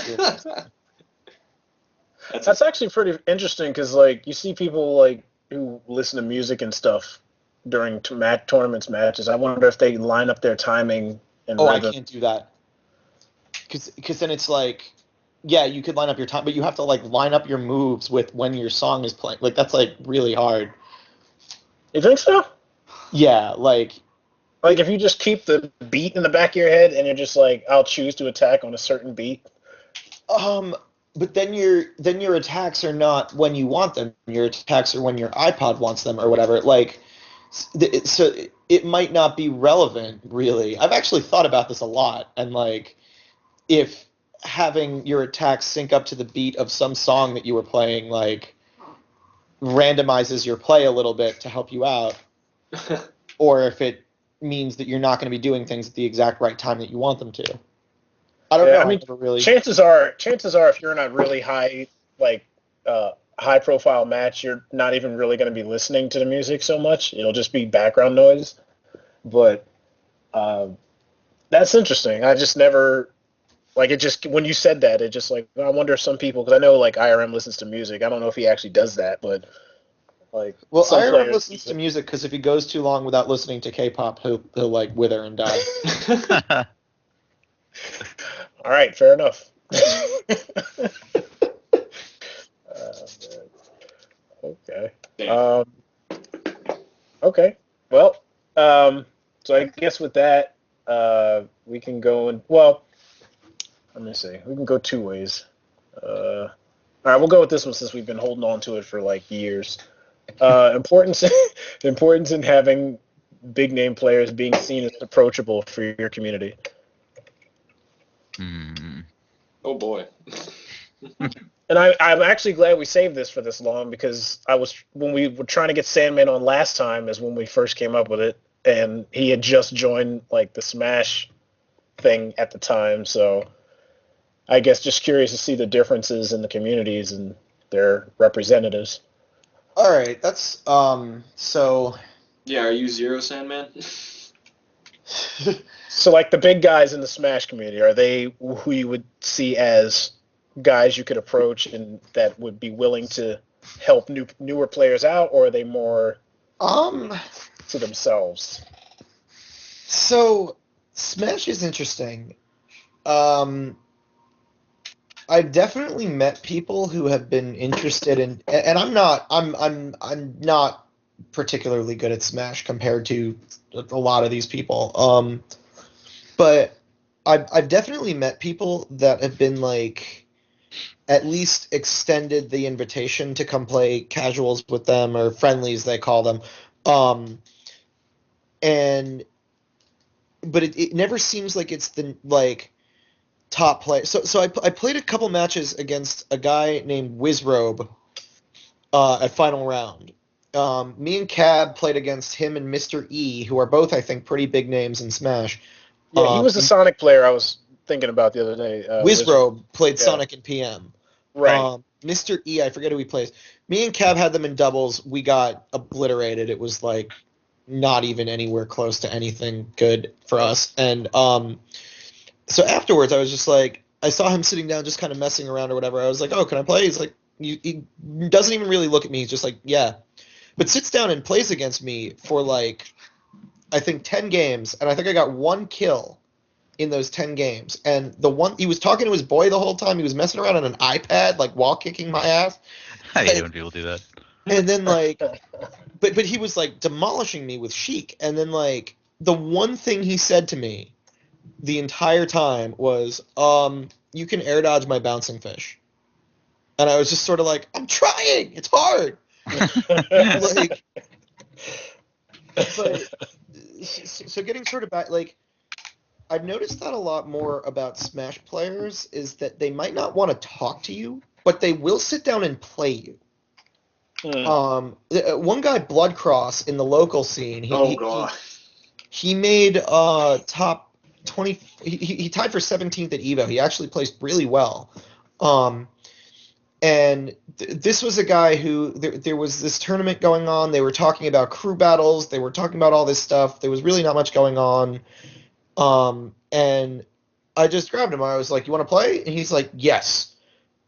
That's actually pretty interesting, because like you see people like who listen to music and stuff during tournaments, matches. I wonder if they line up their timing and. I can't do that. Because then it's like, yeah, you could line up your time, but you have to like line up your moves with when your song is playing. Like that's like really hard. You think so? Yeah, like if you just keep the beat in the back of your head and you're just like, I'll choose to attack on a certain beat. But then your attacks are not when you want them. Your attacks are when your iPod wants them or whatever. Like, so it might not be relevant really. I've actually thought about this a lot, and like, if having your attacks sync up to the beat of some song that you were playing, like, randomizes your play a little bit to help you out, or if it means that you're not going to be doing things at the exact right time that you want them to. I don't know. I mean, really. Chances are, if you're in a really high, like, high-profile match, you're not even really going to be listening to the music so much. It'll just be background noise. But that's interesting. I just never, like, it just, when you said that, it just, like, I wonder if some people, because I know, like, IRM listens to music. I don't know if he actually does that, but, like, well, IRM listens to music because if he goes too long without listening to K-pop, he'll like, wither and die. All right, fair enough. Okay. Okay. Well, so I guess with that, we can go and, well, let me see. We can go two ways. All right, we'll go with this one since we've been holding on to it for like years. Importance importance in having big name players being seen as approachable for your community. Oh boy. And I'm actually glad we saved this for this long because when we were trying to get Sandman on last time is when we first came up with it, and he had just joined like the Smash thing at the time, so I guess just curious to see the differences in the communities and their representatives. All right, that's so. Yeah, are you Zero Sandman? So like the big guys in the Smash community, are they who you would see as guys you could approach and that would be willing to help newer players out, or are they more to themselves? So Smash is interesting. I've definitely met people who have been interested in, and I'm not particularly good at Smash compared to a lot of these people. But I've definitely met people that have been like at least extended the invitation to come play casuals with them or friendlies they call them. But it never seems like it's the like top play. So I played a couple matches against a guy named Wizrobe at final round. Me and Cab played against him and Mr. E, who are both, I think, pretty big names in Smash. Yeah, he was the Sonic player I was thinking about the other day. Wizrobe played Sonic and PM. Right. Mr. E, I forget who he plays. Me and Cab had them in doubles. We got obliterated. It was like not even anywhere close to anything good for us. And so afterwards, I was just like, I saw him sitting down, just kind of messing around or whatever. I was like, "Oh, can I play?" He's like, he doesn't even really look at me. He's just like, "Yeah," but sits down and plays against me for like, I think 10 games, and I think I got 1 kill in those 10 games. And the one he was talking to his boy the whole time. He was messing around on an iPad, like wall kicking my ass. I hate when people do that. And then like, but he was like demolishing me with Sheik. And then like the one thing he said to me the entire time was, "You can air dodge my bouncing fish." And I was just sort of like, "I'm trying. It's hard." Like, but so getting sort of back, like, I've noticed that a lot more about Smash players is that they might not want to talk to you, but they will sit down and play you. One guy, Bloodcross, in the local scene, he made top 20. He tied for 17th at Evo. He actually placed really well. And this was a guy who there was this tournament going on. They were talking about crew battles. They were talking about all this stuff. There was really not much going on. And I just grabbed him. I was like, "You want to play?" And he's like, "Yes."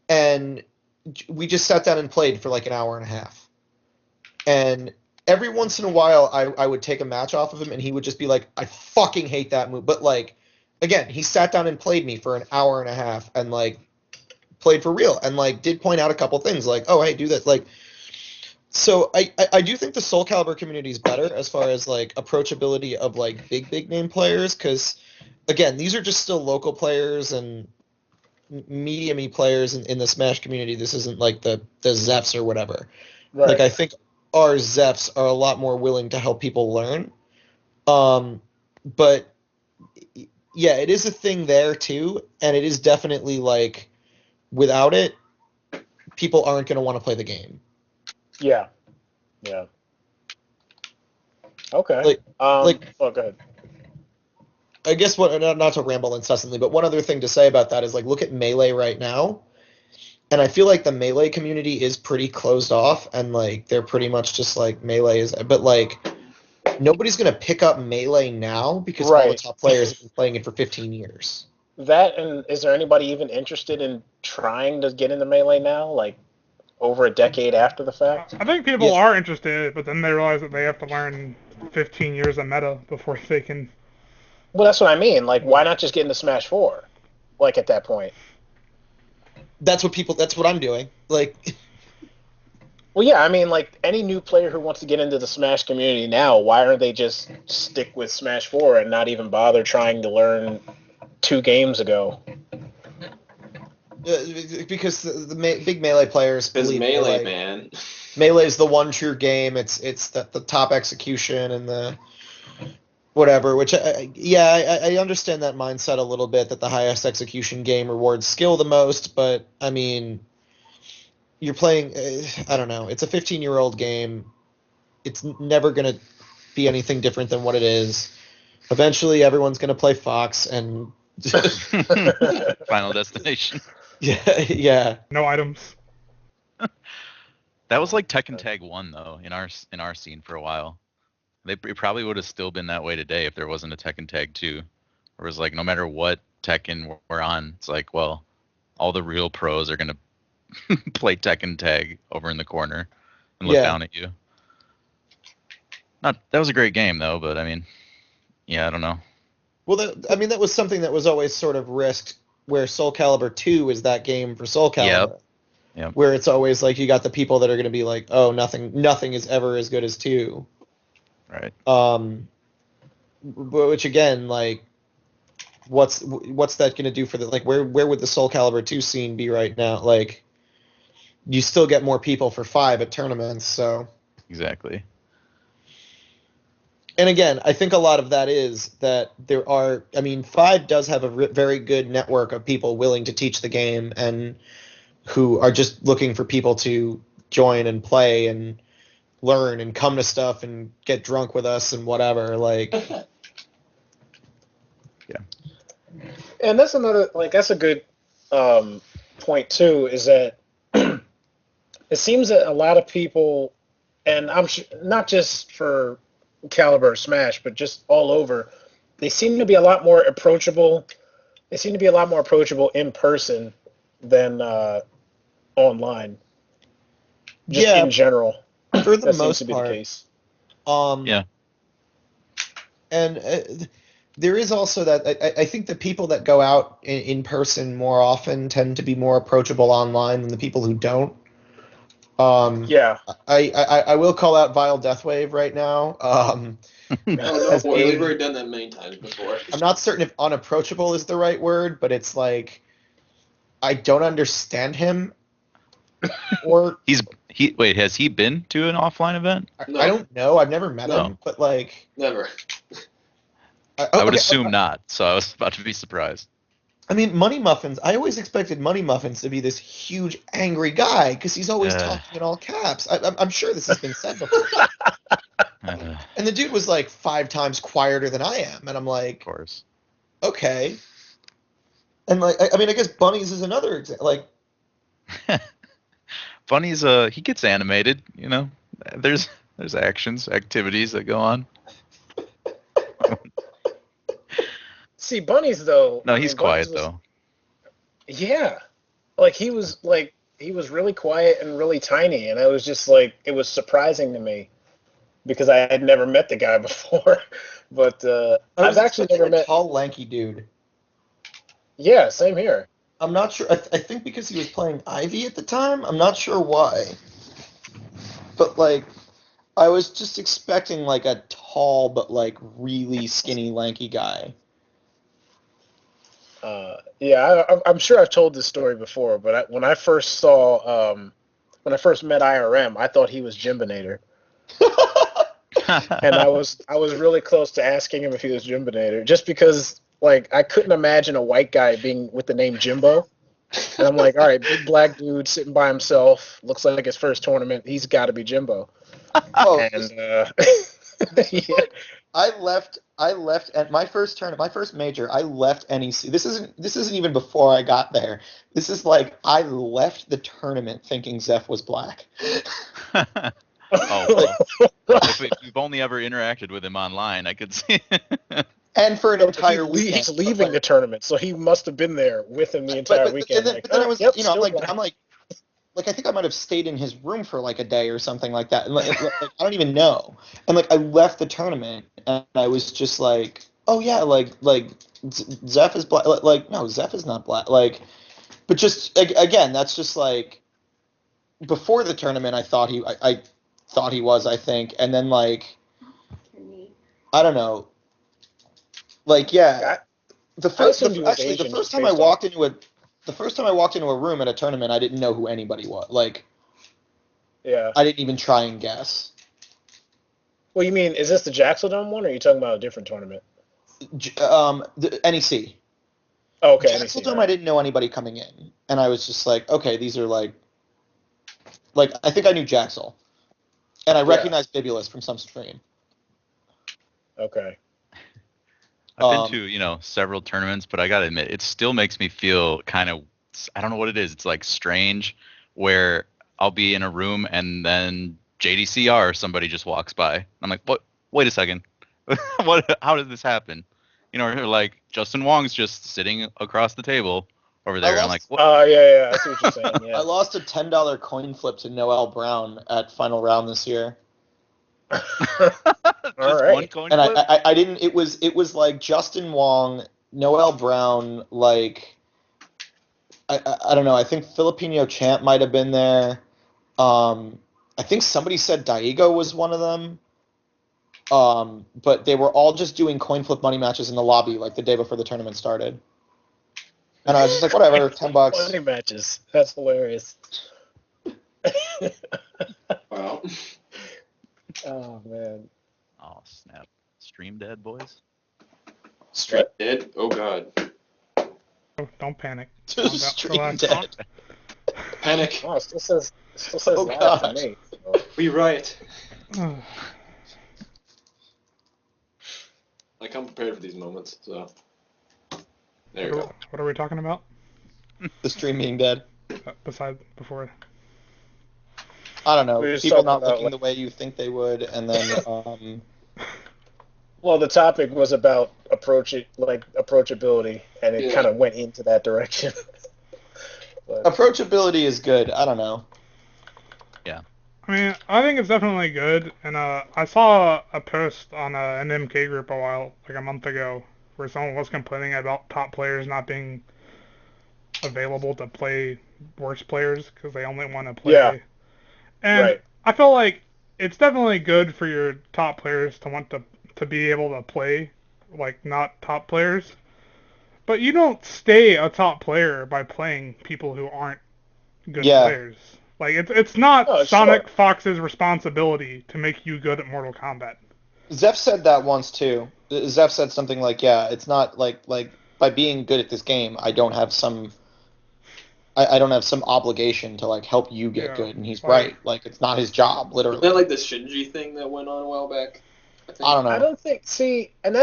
And we just sat down and played for like an hour and a half. And every once in a while, I would take a match off of him, and he would just be like, "I fucking hate that move." But like, again, he sat down and played me for an hour and a half, and like played for real, and like did point out a couple things, like, "Oh, hey, do that." Like, so I do think the Soul Calibur community is better as far as like approachability of like big name players, because again, these are just still local players and medium-y players in the Smash community. This isn't like the Zepps or whatever. Right. Like, I think our Zepps are a lot more willing to help people learn. But yeah, it is a thing there too, and it is definitely like, without it, people aren't going to want to play the game. Yeah. Okay. Oh, go ahead. I guess not to ramble incessantly, but one other thing to say about that is, like, look at Melee right now, and I feel like the Melee community is pretty closed off, and like they're pretty much just like Melee is, but like nobody's gonna pick up Melee now because all the top players have been playing it for 15 years. That, and is there anybody even interested in trying to get into Melee now, like over a decade after the fact? I think people are interested, but then they realize that they have to learn 15 years of meta before they can. Well, that's what I mean. Like, why not just get into Smash 4? Like, at that point. That's what I'm doing. Like, well, yeah, I mean, like, any new player who wants to get into the Smash community now, why aren't they just stick with Smash 4 and not even bother trying to learn 2 games ago? Because the big Melee players Because believe Melee, man. Melee is the one true game. It's the top execution and the whatever. Which I understand that mindset a little bit, that the highest execution game rewards skill the most. But I mean, you're playing. I don't know. It's a 15-year-old game. It's never gonna be anything different than what it is. Eventually, everyone's gonna play Fox and. Final Destination. Yeah. No items. That was like Tekken Tag 1 though in our scene for a while. It probably would have still been that way today if there wasn't a Tekken Tag 2. Where it was like no matter what Tekken we're on, it's like, well, all the real pros are gonna play Tekken Tag over in the corner and look down at you. That was a great game though, but I mean, yeah, I don't know. Well, that was something that was always sort of risked, where Soul Calibur 2 is that game for Soul Calibur. Yep. Where it's always like you got the people that are going to be like, oh, nothing is ever as good as 2. Right. Which again, like, what's that going to do for the, like, where would the Soul Calibur 2 scene be right now? Like, you still get more people for 5 at tournaments, so. Exactly. And again, I think a lot of that is that there are. I mean, 5 does have a very good network of people willing to teach the game and who are just looking for people to join and play and learn and come to stuff and get drunk with us and whatever. Like, yeah. And that's another, like, that's a good point too, is that it seems that a lot of people, and I'm sure not just for Caliber or Smash, but just all over, they seem to be a lot more approachable. They seem to be a lot more approachable in person than online. Just in general, for the that most seems to be part. the case. Yeah. And there is also that I think the people that go out in person more often tend to be more approachable online than the people who don't. Yeah. I will call out Vile Deathwave right now. Oh no, boy, we've already done that many times before. I'm not certain if unapproachable is the right word, but it's like I don't understand him. Or wait, has he been to an offline event? No. I don't know. I've never met him, but like never. I would assume not, so I was about to be surprised. I mean, Money Muffins, I always expected Money Muffins to be this huge angry guy because he's always talking in all caps. I'm sure this has been said before. And the dude was like 5 times quieter than I am, and I'm like, of course. Okay. And like, I mean, I guess Bunnies is another example. Like, Bunnies, he gets animated, you know. There's activities that go on. See, Bunnies though. No, he's quiet though. Yeah, like he was really quiet and really tiny, and I was just like, it was surprising to me because I had never met the guy before. But I've actually never met a tall, lanky dude. Yeah, same here. I'm not sure. I think because he was playing Ivy at the time. I'm not sure why. But like, I was just expecting like a tall but like really skinny, lanky guy. Yeah, I'm sure I've told this story before, but when I first met IRM, I thought he was Jimbinator. And I was really close to asking him if he was Jimbinator, just because like I couldn't imagine a white guy being with the name Jimbo. And I'm like, all right, big black dude sitting by himself, looks like his first tournament, he's got to be Jimbo. Oh, and yeah. I left at my first tournament, my first major. I left NEC. This isn't even before I got there. This is like I left the tournament thinking Zeph was black. Oh, well, if you've only ever interacted with him online, I could see. And for an entire weekend, he's leaving the tournament, so he must have been there with him the entire weekend. But then I was, yep, I'm like, I think I might have stayed in his room for like a day or something like that. And like, I don't even know. And like, I left the tournament, and I was just like, oh yeah, like Zeph is black. Like, no, Zeph is not black. Like, but just again, that's just like before the tournament, I thought he was, I think, and then like, I don't know. Like, yeah, the first time I walked into the first time I walked into a room at a tournament, I didn't know who anybody was. Like, Yeah. I didn't even try and guess. Well, you mean, is this the Jaxodome one, or are you talking about a different tournament? The NEC. Oh, okay. Jaxel I didn't know anybody coming in, and I was just like, okay, these are like I think I knew Jaxel, and I recognized Bibulus from some stream. Okay. I've been to, several tournaments, but I gotta admit, it still makes me feel kind of, I don't know what it is. It's like strange where I'll be in a room and then JDCR or somebody just walks by. I'm like, what? Wait a second. How did this happen? Or like Justin Wong's just sitting across the table over there. I'm like, what? Yeah, I see what you're saying. Yeah. I lost a $10 coin flip to Noel Brown at final round this year. Just right. one coin And flip? I didn't. It was like Justin Wong, Noel Brown, like I don't know. I think Filipino Champ might have been there. I think somebody said Daigo was one of them. But they were all just doing coin flip money matches in the lobby like the day before the tournament started. And I was just like, whatever, $10. Money matches. That's hilarious. Wow. Oh man. Oh snap! Stream dead, boys. Stream dead? Oh god. Oh, don't panic. Stream Relax. dead. Panic. Oh, it still says Oh, live God. to me. So. We riot. Oh, I come prepared for these moments, so. There you go. what are we talking about? The stream being dead. Before. I don't know. We were just People talking not about, looking like- the way you think they would, and then Well, the topic was about approachability, and it Yeah. kind of went into that direction. But, approachability is good. I don't know. I mean, I think it's definitely good, and I saw a post on an MK group a month ago, where someone was complaining about top players not being available to play worse players because they only want to play. Yeah. And Right. I feel like it's definitely good for your top players to want to be able to play, like, not top players. But you don't stay a top player by playing people who aren't good Yeah. players. Like, it's not Oh, Sonic sure. Fox's responsibility to make you good at Mortal Kombat. Zeph said that once too. Zeph said something like, "Yeah, it's not like by being good at this game, I don't have some obligation to like help you get Yeah, good." And he's like- right. Like it's not his job, Isn't literally. that like the Shinji thing that went on a while back? think? I don't know. I don't think. See, and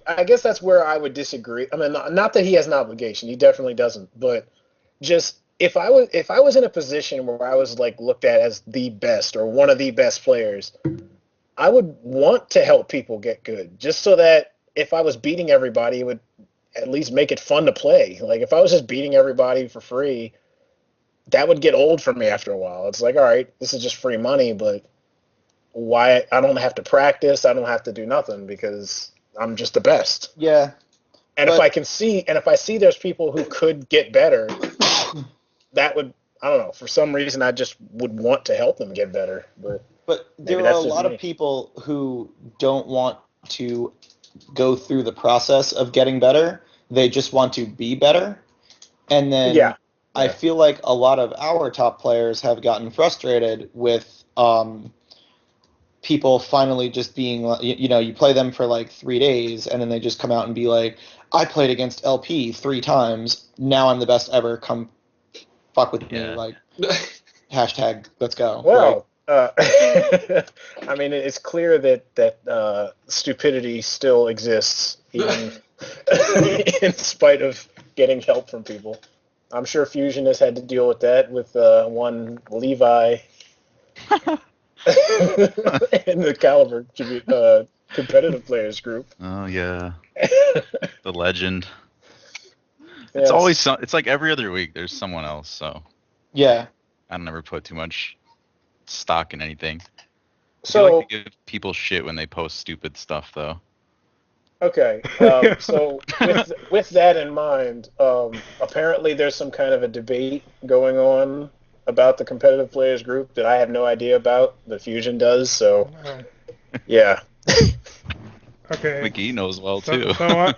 I guess that's where I would disagree. I mean, not that he has an obligation. He definitely doesn't. But just if I was in a position where I was like looked at as the best or one of the best players, I would want to help people get good, just so that if I was beating everybody, it would at least make it fun to play. Like if I was just beating everybody for free, that would get old for me after a while. It's like, all right, this is just free money, but why? I don't have to practice. I don't have to do nothing because I'm just the best. Yeah. And if I see there's people who could get better, that would, I don't know, for some reason I just would want to help them get better. But there Maybe are that's a just lot me. of people who don't want to go through the process of getting better. They just want to be better. And then Yeah. I feel like a lot of our top players have gotten frustrated with people finally just being, you play them for like 3 days and then they just come out and be like, I played against LP 3 times. Now I'm the best ever. Come fuck with me. Yeah. Like, hashtag let's go. Well, I mean, it's clear that stupidity still exists, even in spite of getting help from people. I'm sure Fusion has had to deal with that with one Levi in the Caliber competitive players group. Oh yeah, the legend. Yes. It's always it's like every other week there's someone else. So Yeah. I don't ever put too much stock in anything. I So like to give people shit when they post stupid stuff though. okay, so with that in mind, apparently there's some kind of a debate going on about the competitive players group that I have no idea about. The Fusion does, so yeah. Okay. McGee knows well So, too.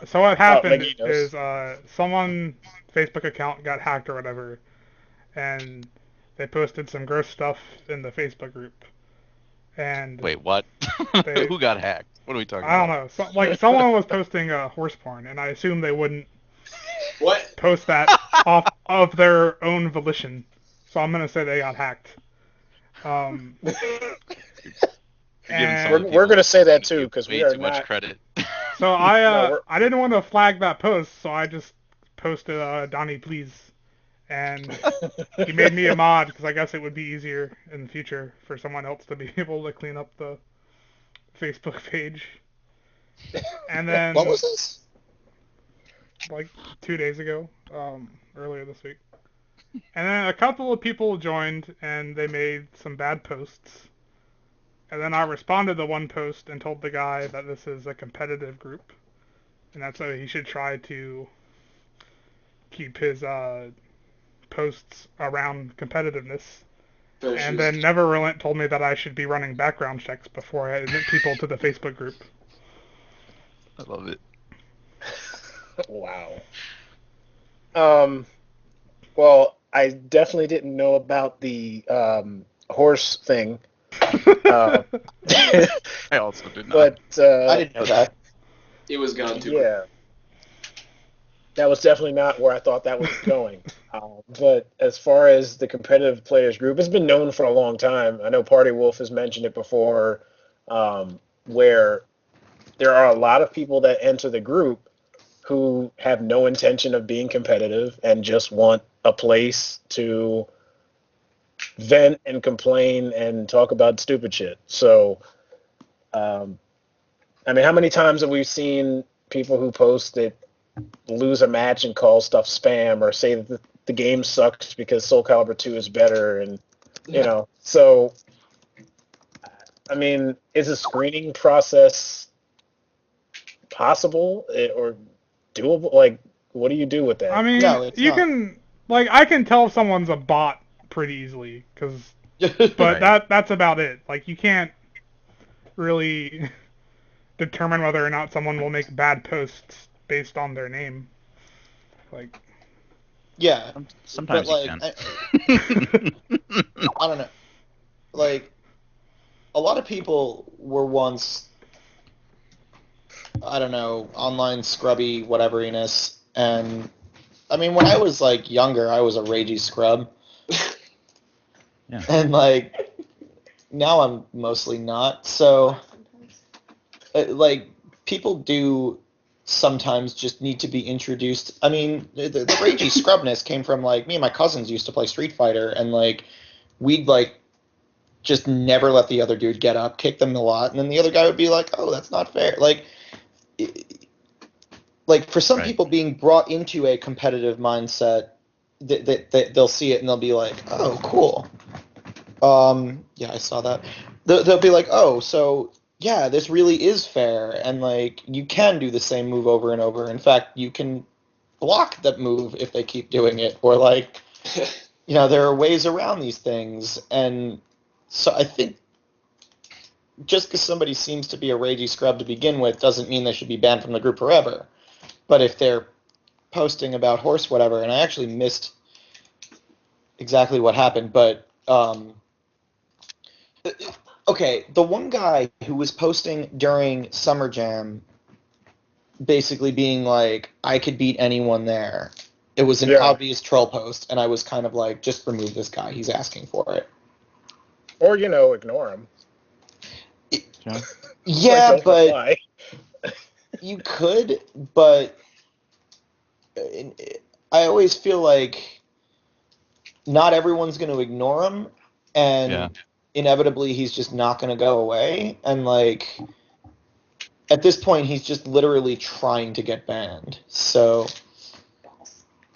so what happened McGee knows. is someone Facebook account got hacked or whatever, and they posted some gross stuff in the Facebook group. And Wait, what? They- Who got hacked? What are we talking I don't about? know. Someone was posting horse porn, and I assume they wouldn't What? post that off of their own volition. So I'm gonna say they got hacked. You're giving And- some of the We're people gonna say that way too, because we too are much not. credit. So No, I didn't want to flag that post, so I just posted Donnie please, and he made me a mod because I guess it would be easier in the future for someone else to be able to clean up the Facebook page. And then What was this? like 2 days ago, earlier this week. And then a couple of people joined and they made some bad posts. And then I responded to one post and told the guy that this is a competitive group, and that's why he should try to keep his posts around competitiveness. And then Neverrelent told me that I should be running background checks before I admit people to the Facebook group. I love it. Wow. Well, I definitely didn't know about the horse thing. I also did not. But I didn't know that. It was gone too. yeah, that was definitely not where I thought that was going. But as far as the competitive players group, it's been known for a long time. I know Party Wolf has mentioned it before, where there are a lot of people that enter the group who have no intention of being competitive and just want a place to vent and complain and talk about stupid shit. So, I mean, how many times have we seen people who post that lose a match and call stuff spam or say that the game sucks because Soul Calibur 2 is better, and you know, so I mean, is a screening process possible or doable? Like, what do you do with that? I mean, No, it's you not. can, like, I can tell if someone's a bot pretty easily, but Right. that's about it. Like, you can't really determine whether or not someone will make bad posts based on their name. Like, Yeah, Sometimes but, you like, can. I don't know. Like, a lot of people were once, I don't know, online scrubby whateveriness, and I mean, when I was like younger, I was a ragey scrub, Yeah. and like now I'm mostly not. So, like, people do sometimes just need to be introduced. I mean, the ragey scrubness came from like me and my cousins used to play Street Fighter, and like we'd like just never let the other dude get up, kick them a lot, and then the other guy would be like, "Oh, that's not fair." Like for some Right. people, being brought into a competitive mindset, they'll see it and they'll be like, "Oh, cool." Yeah, I saw that. They'll be like, "Oh, so yeah, this really is fair, and like you can do the same move over and over. In fact, you can block that move if they keep doing it, or like, you know, there are ways around these things." And so I think just because somebody seems to be a ragey scrub to begin with doesn't mean they should be banned from the group forever. But if they're posting about horse whatever, and I actually missed exactly what happened, but okay, the one guy who was posting during Summer Jam, basically being like, "I could beat anyone there." It was an Yeah. obvious troll post, and I was kind of like, just remove this guy. He's asking for it. Or ignore him. Yeah. Yeah, Like, don't but reply. you could, but I always feel like not everyone's going to ignore him, and Yeah. inevitably he's just not going to go away. And like at this point, he's just literally trying to get banned. So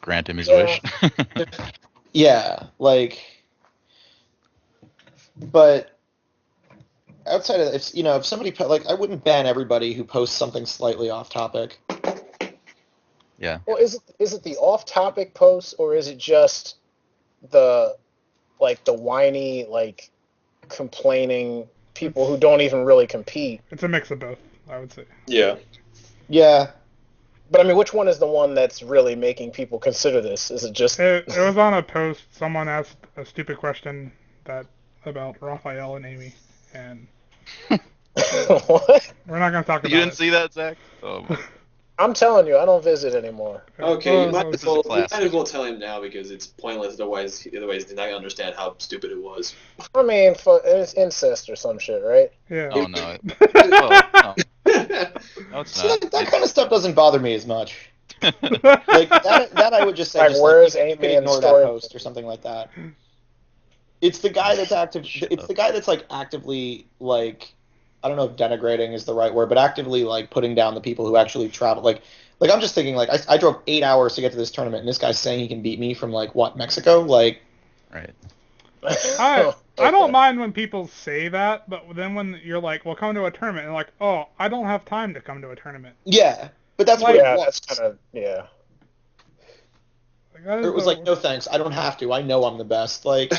Grant him his Yeah. wish. yeah, like, but outside of if somebody like, I wouldn't ban everybody who posts something slightly off topic. Yeah. Well, is it the off-topic posts, or is it just the whiny, like, complaining people who don't even really compete? it's a mix of both, I would say. Yeah. Yeah, But I mean, which one is the one that's really making people consider this? Is it just? It was on a post. Someone asked a stupid question about Raphael and Amy, and What? we're not gonna talk about You didn't it. see that, Zach? Oh, I'm telling you, I don't visit anymore. Okay, you Well, might, This as well, is a you might classic. as well tell him now because it's pointless. Otherwise, he's not gonna understand how stupid it was. I mean, it's incest or some shit, right? Yeah. oh no. Well, no, no, it's See, not. that kind of stuff doesn't bother me as much. Like that I would just say, Like, just where's like, you Amy can in the ignore that story? post or something like that. It's the guy that's active. Shut It's up. the guy that's like actively like, I don't know if denigrating is the right word, but actively like putting down the people who actually travel. Like I'm just thinking like I drove 8 hours to get to this tournament, and this guy's saying he can beat me from like what, Mexico? Like, Right. I don't Okay. mind when people say that, but then when you're like, "Well, come to a tournament," and like, "Oh, I don't have time to come to a tournament." yeah, but that's Like, what Yeah, it that's was. kind of yeah. Like, that Or is it was like, no thanks, I don't have to. I know I'm the best. Like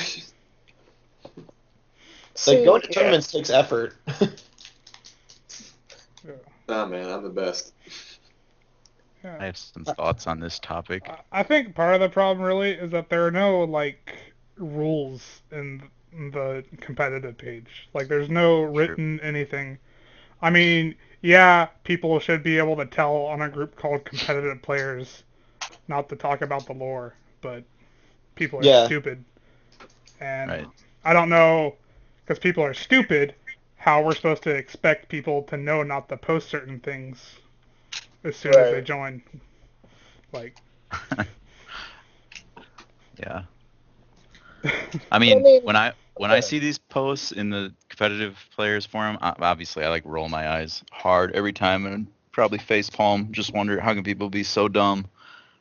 See, going to yeah. tournaments takes effort. Nah, man, I'm the best. yeah. I have some thoughts on this topic. I think part of the problem really is that there are no like rules in the competitive page. Like there's no written anything. I mean, yeah, people should be able to tell on a group called competitive players not to talk about the lore, but people are Yeah. stupid. And Right. I don't know, because people are stupid, how we're supposed to expect people to know not to post certain things as soon as they Right. join. Like, Yeah. I I mean, mean, when I yeah. see these posts in the competitive players forum, obviously I like roll my eyes hard every time and probably face palm. Just wonder how can people be so dumb.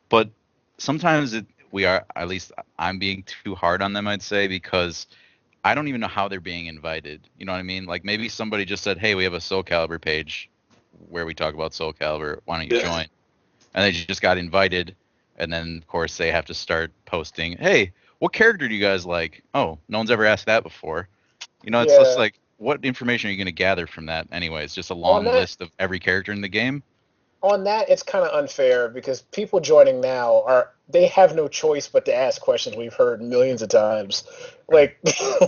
But sometimes we are, at least I'm being too hard on them, I'd say, because I don't even know how they're being invited. You know what I mean? Like maybe somebody just said, "Hey, we have a Soul Calibur page where we talk about Soul Calibur. Why don't you Yeah. join?" And they just got invited, and then of course they have to start posting, "Hey, what character do you guys like?" Oh, no one's ever asked that before. You know, it's just Yeah. like, what information are you going to gather from that anyway? It's just a On long that, list of every character in the game. it's kind of unfair because people joining now they have no choice but to ask questions we've heard millions of times. Like,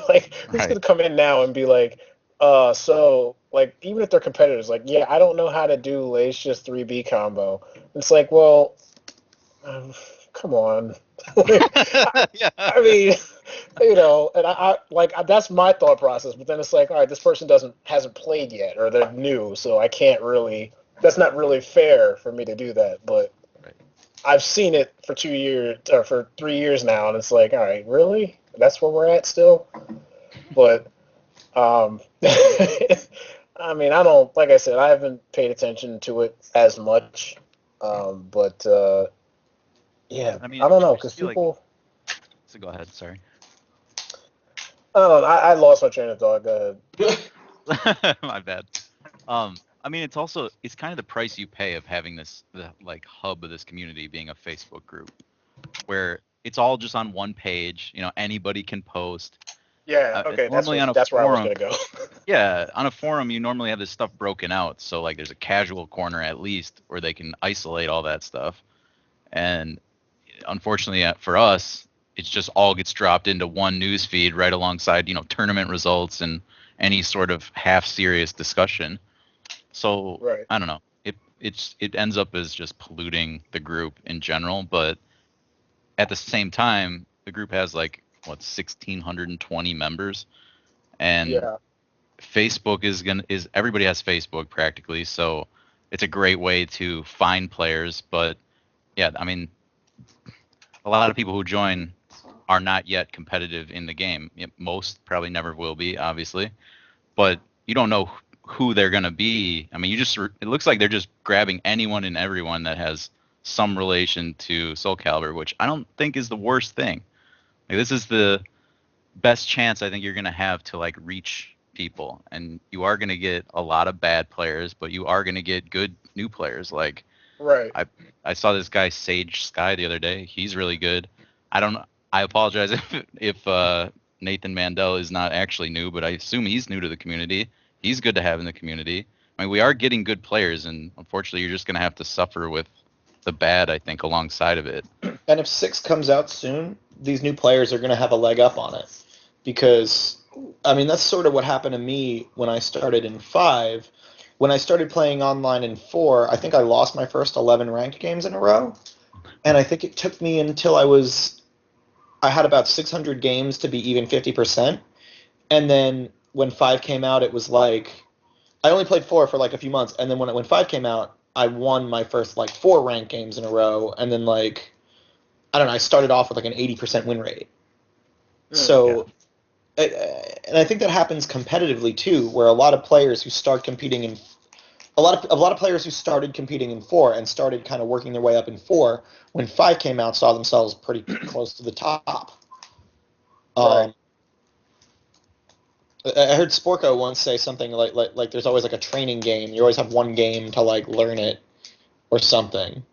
like who's Right. gonna come in now and be like, so like even if they're competitors, like, yeah, I don't know how to do Lacia's 3B combo. It's like, well, come on. Yeah. I mean, and that's my thought process. But then it's like, all right, this person hasn't played yet, or they're new, so I can't really. That's not really fair for me to do that. But Right. I've seen it for 2 years or for 3 years now, and it's like, all right, really? That's where we're at still. But I mean, I don't. Like I said, I haven't paid attention to it as much. But yeah, I mean, I don't know I because just feel like. people. So go ahead. Sorry. I don't know. I lost my train of thought. Go ahead. My bad. I mean, it's kind of the price you pay of having the like hub of this community being a Facebook group, where it's all just on one page. You know, anybody can post. Yeah. Okay. Normally on a That's where I was forum, gonna go. yeah, on a forum you normally have this stuff broken out. So like, there's a casual corner at least where they can isolate all that stuff. And unfortunately for us, it's just all gets dropped into one news feed right alongside, tournament results and any sort of half serious discussion. So Right. I don't know. It ends up as just polluting the group in general, but at the same time, the group has like 1,620 members, and Yeah. Facebook is everybody has Facebook practically, so it's a great way to find players. But yeah, I mean, a lot of people who join are not yet competitive in the game. Most probably never will be, obviously, but you don't know who they're going to be. I mean, it looks like they're just grabbing anyone and everyone that has some relation to Soul Calibur, which I don't think is the worst thing. Like, this is the best chance I think you're going to have to like reach people, and you are going to get a lot of bad players, but you are going to get good new players. Like, Right. I saw this guy Sage Sky the other day. He's really good. I don't know. I apologize if Nathan Mandel is not actually new, but I assume he's new to the community. He's good to have in the community. I mean, we are getting good players, and unfortunately, you're just going to have to suffer with the bad, I think, alongside of it. And if 6 comes out soon, these new players are going to have a leg up on it. Because, I mean, that's sort of what happened to me when I started in 5. When I started playing online in 4, I think I lost my first 11 ranked games in a row. And I think it took me until I had about 600 games to be even 50%. And then when 5 came out, it was like, I only played 4 for like a few months. And then when 5 came out, I won my first like 4 ranked games in a row. And then like, I don't know, I started off with like an 80% win rate. So, and I think that happens competitively too, where a lot of players who start competing in a lot of players who started competing in 4 and started kind of working their way up in 4, when 5 came out, saw themselves pretty close to the top. Right. I heard Sporko once say something like there's always like a training game. You always have one game to like learn it or something.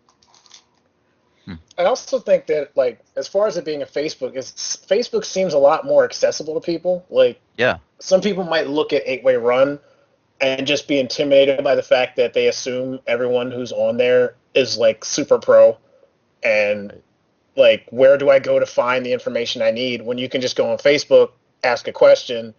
I also think that, like, as far as it being a Facebook seems a lot more accessible to people. Like, Yeah. some people might look at 8-Way Run and just be intimidated by the fact that they assume everyone who's on there is like super pro, and like, where do I go to find the information I need when you can just go on Facebook, ask a question,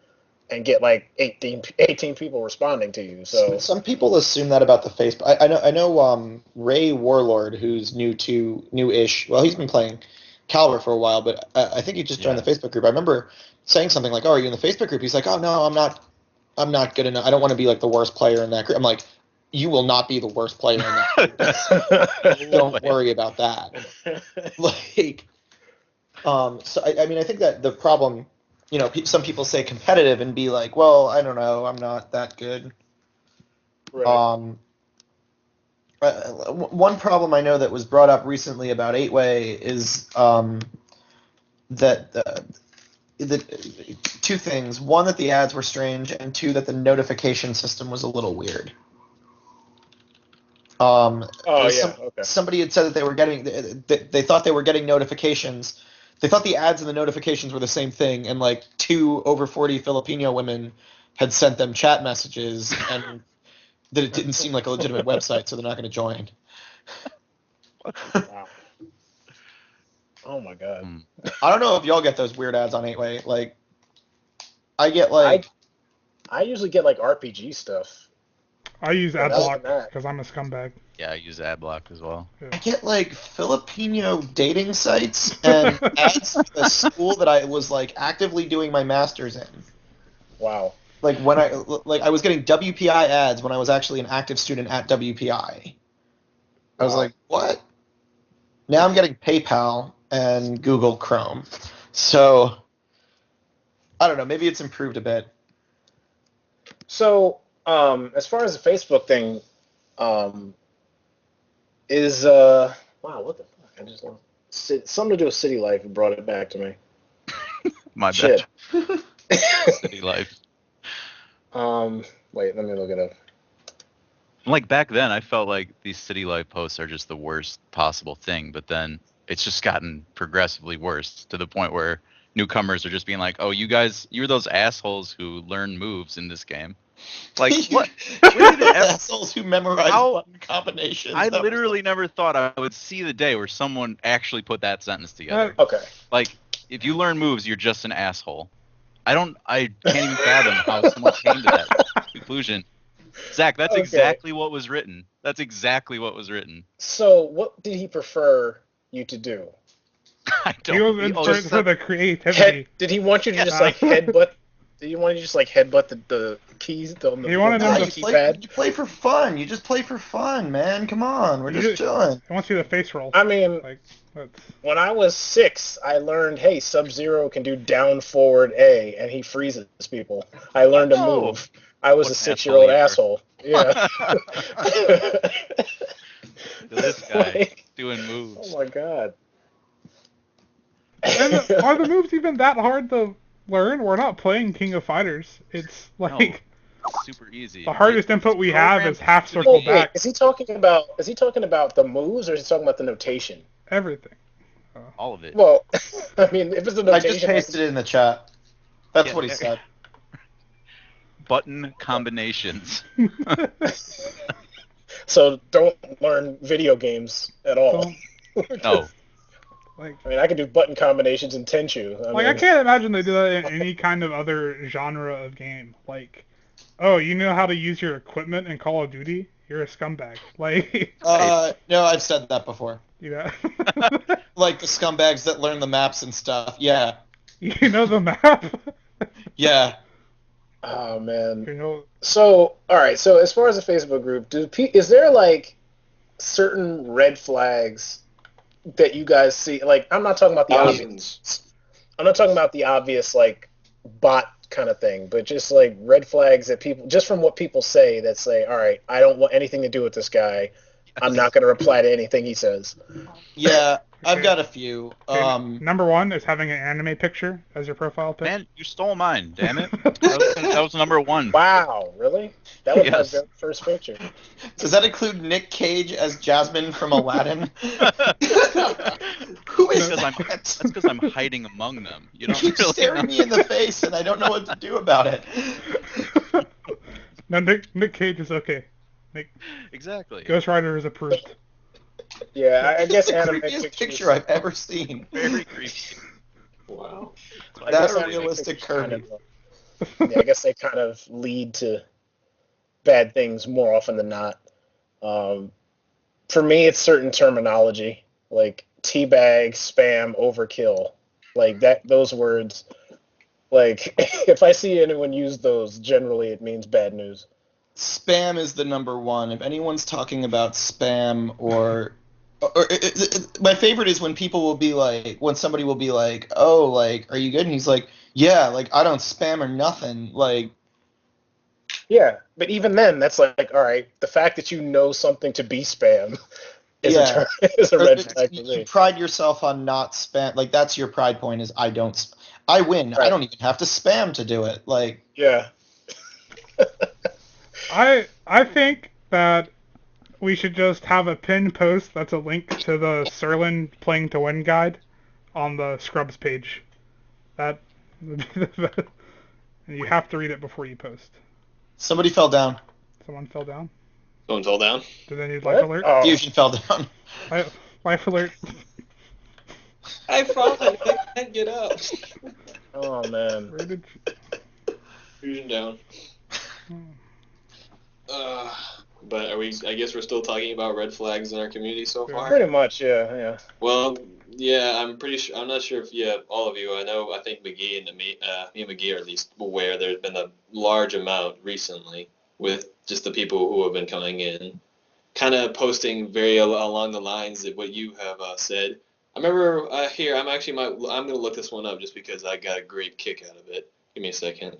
and get like 18 people responding to you. So some people assume that about the Facebook. I know Ray Warlord, who's new-ish. Well, he's been playing Calvert for a while, but I think he just joined the Facebook group. I remember saying something like, "Oh, are you in the Facebook group?" He's like, "Oh no, I'm not. I'm not good enough. I don't want to be like the worst player in that group." I'm like, "You will not be the worst player in that group. Don't worry about that." Like, so I mean, I think that the problem. You know, some people say competitive and be like, well, I don't know, I'm not that good. right. One problem I know that was brought up recently about 8-Way is that the 2 things. One, that the ads were strange, and 2, that the notification system was a little weird. Somebody had said that they were getting, they thought they were getting notifications. They thought the ads and the notifications were the same thing, and like 2 over 40 Filipino women had sent them chat messages, and that it didn't seem like a legitimate website, so they're not going to join. Wow. Oh my god. I don't know if y'all get those weird ads on 8-Way. Like, I get like. I usually get like RPG stuff. I use But AdBlock other than that- because I'm a scumbag. Yeah, I use AdBlock as well. I get like Filipino dating sites and ads to the school that I was like actively doing my master's in. Wow. Like when I was getting WPI ads when I was actually an active student at WPI. I was Wow. like, what? Now I'm getting PayPal and Google Chrome. So I don't know, maybe it's improved a bit. So, as far as the Facebook thing, is wow, what the fuck? I just lost something to do with City Life and brought it back to me. My Shit. bad. City life. Wait, let me look it up. Like back then, I felt like these city life posts are just the worst possible thing, but then it's just gotten progressively worse to the point where newcomers are just being like, "Oh, you guys, you're those assholes who learn moves in this game." Like what? Assholes who memorize button combinations. I literally never thought I would see the day where someone actually put that sentence together. Okay. Like, if you learn moves, you're just an asshole. I can't even fathom how someone came to that conclusion. Zach, that's exactly what was written. That's exactly what was written. So, what did he prefer you to do? I don't know. For the creativity. Did he want you to just like headbutt? Did you want to just like headbutt the keys on the keypad? You play for fun. You just play for fun, man. Come on, we're just chilling. I want to see the face roll. I mean, when I was 6, I learned, hey, Sub-Zero can do down forward A, and he freezes people. I learned a move. I was a 6-year-old asshole. Yeah. This guy doing moves. Oh my god. And are the moves even that hard to learn? We're not playing King of Fighters. It's like super easy. The hardest input we have is half circle back. Is he talking about the moves, or is he talking about the notation? Everything. All of it. Well, I mean, if it's a notation, I just pasted it in the chat. That's what he said. Button combinations. So don't learn video games at all. No. Like, I mean, I can do button combinations in Tenchu. I can't imagine they do that in any kind of other genre of game. Like, oh, you know how to use your equipment in Call of Duty? You're a scumbag. Like, No, I've said that before. you know, Like the scumbags that learn the maps and stuff. Yeah, you know the map. yeah. Oh man. You know, So all right. So as far as the Facebook group, is there like certain red flags that you guys see? Like, I'm not talking about the obvious. Thousands. I'm not talking about the obvious like bot kind of thing, but just like red flags that people, just from what people say, that say, all right, I don't want anything to do with this guy. I'm not going to reply to anything he says. Yeah, I've Okay. got a few. okay, number one is having an anime picture as your profile pic. Man, you stole mine, damn it. That was number one. Wow, really? That was Yes. my very first picture. Does that include Nick Cage as Jasmine from Aladdin? Who is that? That's because I'm hiding among them. You You don't keep really staring know. me in the face, and I don't know what to do about it. No, Nick Cage is okay. Exactly. Ghost Rider is approved. Yeah, I guess It's the anime creepiest pictures. picture I've ever seen. Very creepy. Wow. I That's guess a anime realistic pictures kind Kirby. yeah, I guess they kind of lead to bad things more often than not. For me, it's certain terminology like teabag, spam, overkill, like that. Those words, like if I see anyone use those, generally it means bad news. Spam is the number one. If anyone's talking about spam my favorite is when people will be like, when somebody will be like, oh, like, are you good? And he's like, yeah, like, I don't spam or nothing. Like, Yeah, but even then, that's like, all right. The fact that you know something to be spam is yeah. is a red It's- flag for you me. pride yourself on not spam. Like, that's your pride point is I win. I Right. don't even have to spam to do it. Like, Yeah. I think that we should just have a pinned post that's a link to the Serlin Playing to Win guide on the Scrubs page. That would be the best. And you have to read it before you post. somebody fell down. Someone fell down. Someone fell down. Do they need What? life alert? Oh, Fusion fell down. Life alert. I found it. I can't get up. oh man. Where did Fusion down. you... But are we? I guess we're still talking about red flags in our community so far. Pretty much, yeah. Well, yeah, I'm pretty sure. I'm not sure if all of you. I think McGee and me and McGee are at least aware. There's been a large amount recently with just the people who have been coming in, kind of posting very along the lines of what you have said. I remember here. I'm gonna look this one up just because I got a great kick out of it. Give me a second.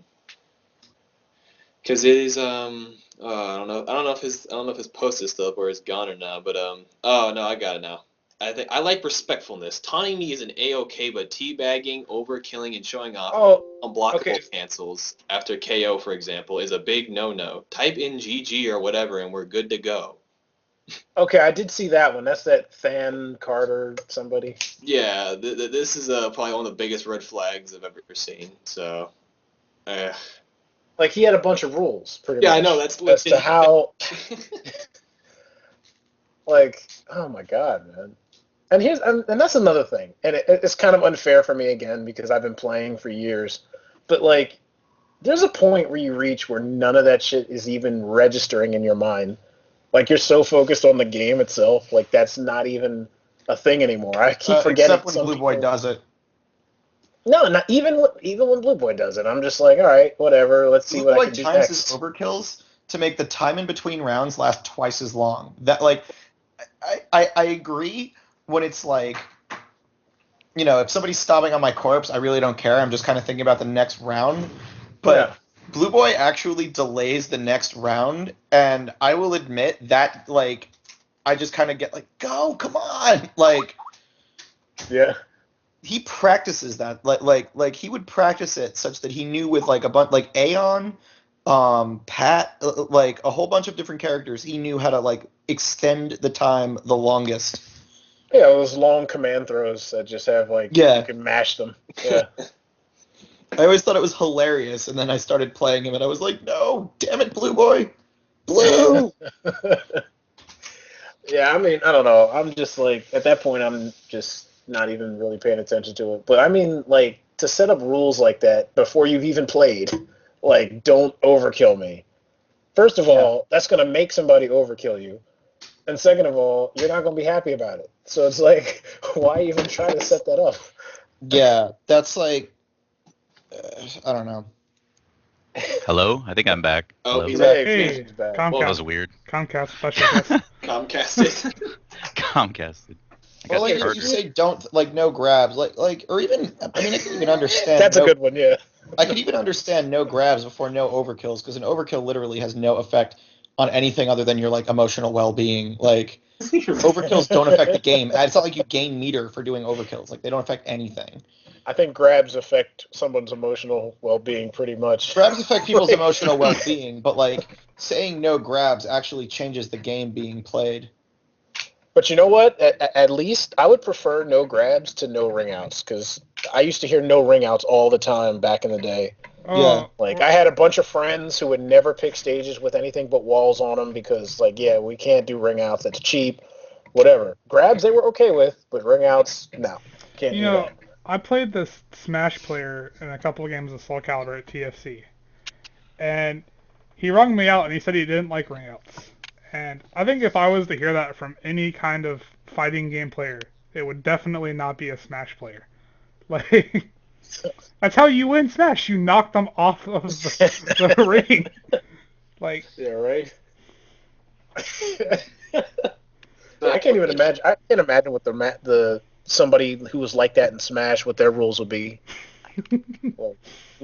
Because it is I don't know if his post is still up or it's gone or not, but oh no, I got it now. I like respectfulness. Taunting me is an A-OK, but teabagging, overkilling, and showing off Oh, unblockable okay. cancels after KO, for example, is a big no-no. Type in GG or whatever, and we're good to go. Okay, I did see that one. That's that Than Carter somebody. Yeah, this is probably one of the biggest red flags I've ever seen. So, Like he had a bunch of rules, pretty yeah, much. I know that's as to how. Like, oh my god, man. And that's another thing, and it's kind of unfair for me again because I've been playing for years, but like, there's a point where you reach where none of that shit is even registering in your mind. Like you're so focused on the game itself, like that's not even a thing anymore. I keep forgetting. Except when Blue Boy does it. No, not even when Blue Boy does it. I'm just like, all right, whatever. Let's see Blue what Boy I can do times his next. overkills to make the time in between rounds last twice as long. That like, I agree when it's like, you know, if somebody's stomping on my corpse, I really don't care. I'm just kind of thinking about the next round. But Yeah. Blue Boy actually delays the next round, and I will admit that like, I just kind of get like, go, come on, like. Yeah. He practices that like he would practice it such that he knew with like a bunch like Aeon, Pat, like a whole bunch of different characters. He knew how to like extend the time the longest. Yeah, those long command throws that just have like Yeah. you can mash them. Yeah. I always thought it was hilarious, and then I started playing him, and I was like, no, damn it, Blue Boy, Blue. Yeah, I mean, I don't know. I'm just like at that point, I'm just not even really paying attention to it. But I mean, like to set up rules like that before you've even played, like don't overkill me. First of all, that's gonna make somebody overkill you, and second of all, you're not gonna be happy about it. So it's like, why even try to set that up? Yeah, that's like, I don't know. Hello? I think I'm back. Oh, Hello? he's Hey, back. Hey, Fusion's back. That was Comcast, weird. Comcast special guest. Comcasted. Comcasted. I Or guess like if Charter. you say don't like no grabs, like or even I mean I can even understand That's a no. good one, yeah. I could even understand no grabs before no overkills because an overkill literally has no effect on anything other than your like emotional well-being. Like overkills don't affect the game. It's not like you gain meter for doing overkills. Like they don't affect anything. I think grabs affect someone's emotional well-being pretty much. Grabs affect people's Like- emotional well-being, but like saying no grabs actually changes the game being played. But you know what? At least I would prefer no grabs to no ring outs because I used to hear no ring outs all the time back in the day. Yeah. Like I had a bunch of friends who would never pick stages with anything but walls on them because, like, yeah, we can't do ring outs. That's cheap. Whatever. Grabs they were okay with, but ring outs, no, can't You do know, that. I played this Smash player in a couple of games of Soul Calibur at TFC, and he rung me out and he said he didn't like ring outs. And I think if I was to hear that from any kind of fighting game player, it would definitely not be a Smash player. Like, that's how you win Smash. You knock them off of the ring. Like, Yeah, right. I can't even imagine. I can't imagine what the somebody who was like that in Smash what their rules would be. Like,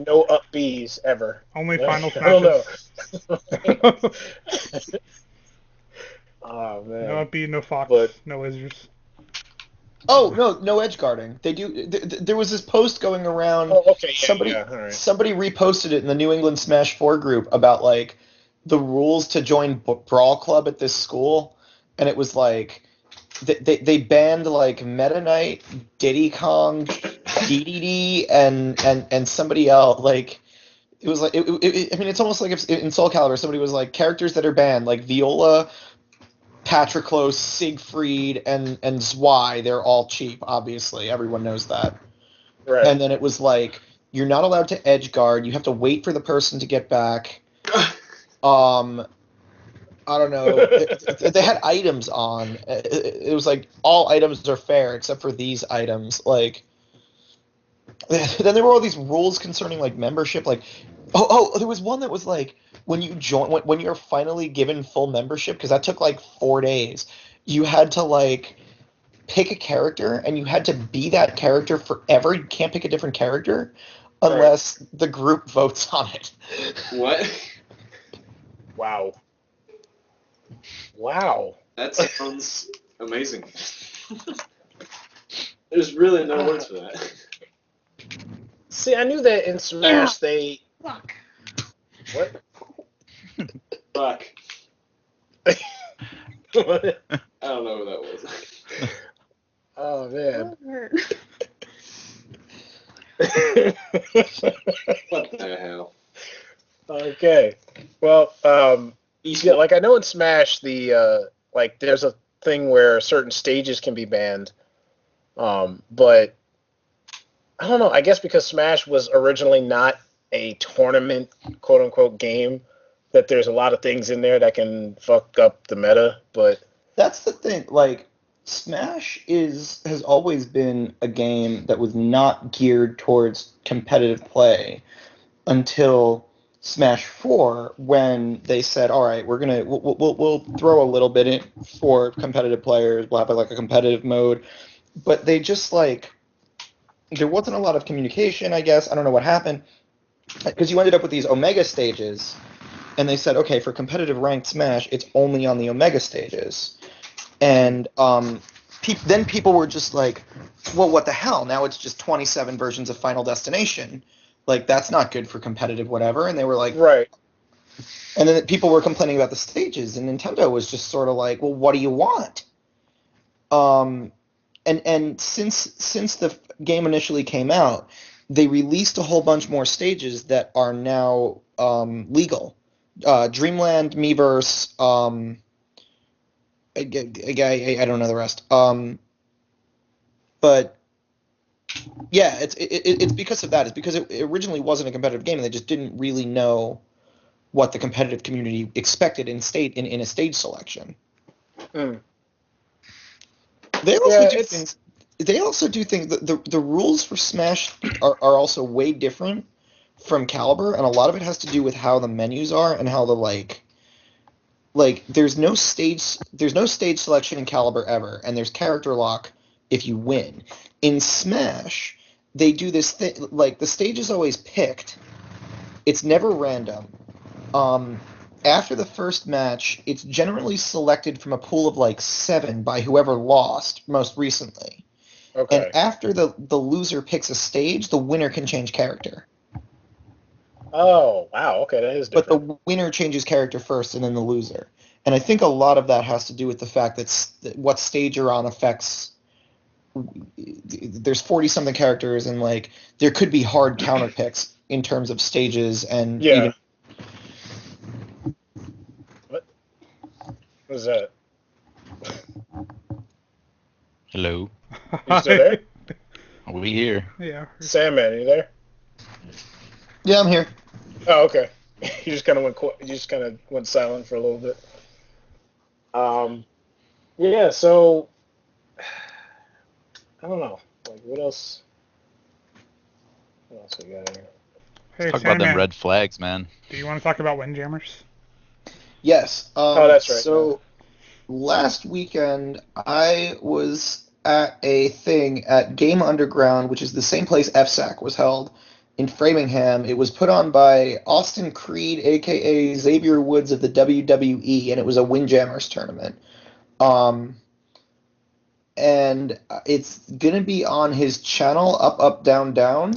no up Bs ever. only Like, final I don't know. smashes. Oh man. No be no fox, But- no wizards. Oh no edge guarding. They do. There was this post going around. Oh, okay. Yeah, somebody yeah. All right. somebody reposted it in the New England Smash 4 group about like the rules to join Brawl Club at this school, and it was like they banned like Meta Knight, Diddy Kong, DDD, and somebody else. Like it was like I mean it's almost like if in Soul Calibur somebody was like characters that are banned like Viola, Patroclus, Siegfried, and Zwei. They're all cheap, obviously. Everyone knows that. Right. And then it was like you're not allowed to edge guard. You have to wait for the person to get back. I don't know. They had items on. It was like all items are fair except for these items. Like then there were all these rules concerning like membership. Like there was one that was like when you join when you're finally given full membership because that took like 4 days. You had to like pick a character and you had to be that character forever. You can't pick a different character unless the group votes on it. What? Wow. Wow. That sounds amazing. There's really no words for that. See, I knew that in Smash they. Fuck. What? Fuck. What? I don't know who that was. Oh man. What the hell? Okay. Well, yeah, like I know in Smash the like there's a thing where certain stages can be banned. But I don't know. I guess because Smash was originally not a tournament quote unquote game, that there's a lot of things in there that can fuck up the meta. But That's the thing. Like Smash has always been a game that was not geared towards competitive play until Smash 4 when they said, "All right, we'll throw a little bit in for competitive players. We'll have like a competitive mode." But they just like there wasn't a lot of communication, I guess. I don't know what happened because you ended up with these Omega stages, and they said, "Okay, for competitive ranked Smash, it's only on the Omega stages." And then people were just like, well, what the hell? Now it's just 27 versions of Final Destination. Like, that's not good for competitive whatever. And they were like, right. and then people were complaining about the stages. And Nintendo was just sort of like, well, what do you want? And since the game initially came out, they released a whole bunch more stages that are now legal. Dreamland, Miiverse, I don't know the rest. But yeah, it's because of that. It's because it originally wasn't a competitive game, and they just didn't really know what the competitive community expected in a stage selection. Mm. They also do things. They also do things. The rules for Smash are also way different from Caliber, and a lot of it has to do with how the menus are and how the like there's no stage selection in Caliber ever, and there's character lock if you win. In Smash, they do this thing like the stage is always picked. It's never random. After the first match, it's generally selected from a pool of like 7 by whoever lost most recently. Okay. And after the loser picks a stage, the winner can change character. Oh, wow. Okay, that is different. But the winner changes character first and then the loser. And I think a lot of that has to do with the fact that what stage you're on affects. There's 40-something characters, and like there could be hard counter picks in terms of stages and even. What was that? Hello. You still there? Are we here? Yeah. Sandman, you there? Yeah, I'm here. Oh, okay. You just kind of went silent for a little bit. Yeah. So I don't know. Like, what else? What else we got here? Hey, Talk about them Sandman, red flags, man. do you want to talk about Windjammers? Yes. Oh, that's right. So last weekend, I was at a thing at Game Underground, which is the same place FSAC was held in Framingham. It was put on by Austin Creed, aka Xavier Woods of the WWE, and it was a Windjammers tournament. And it's gonna be on his channel, Up Up Down Down,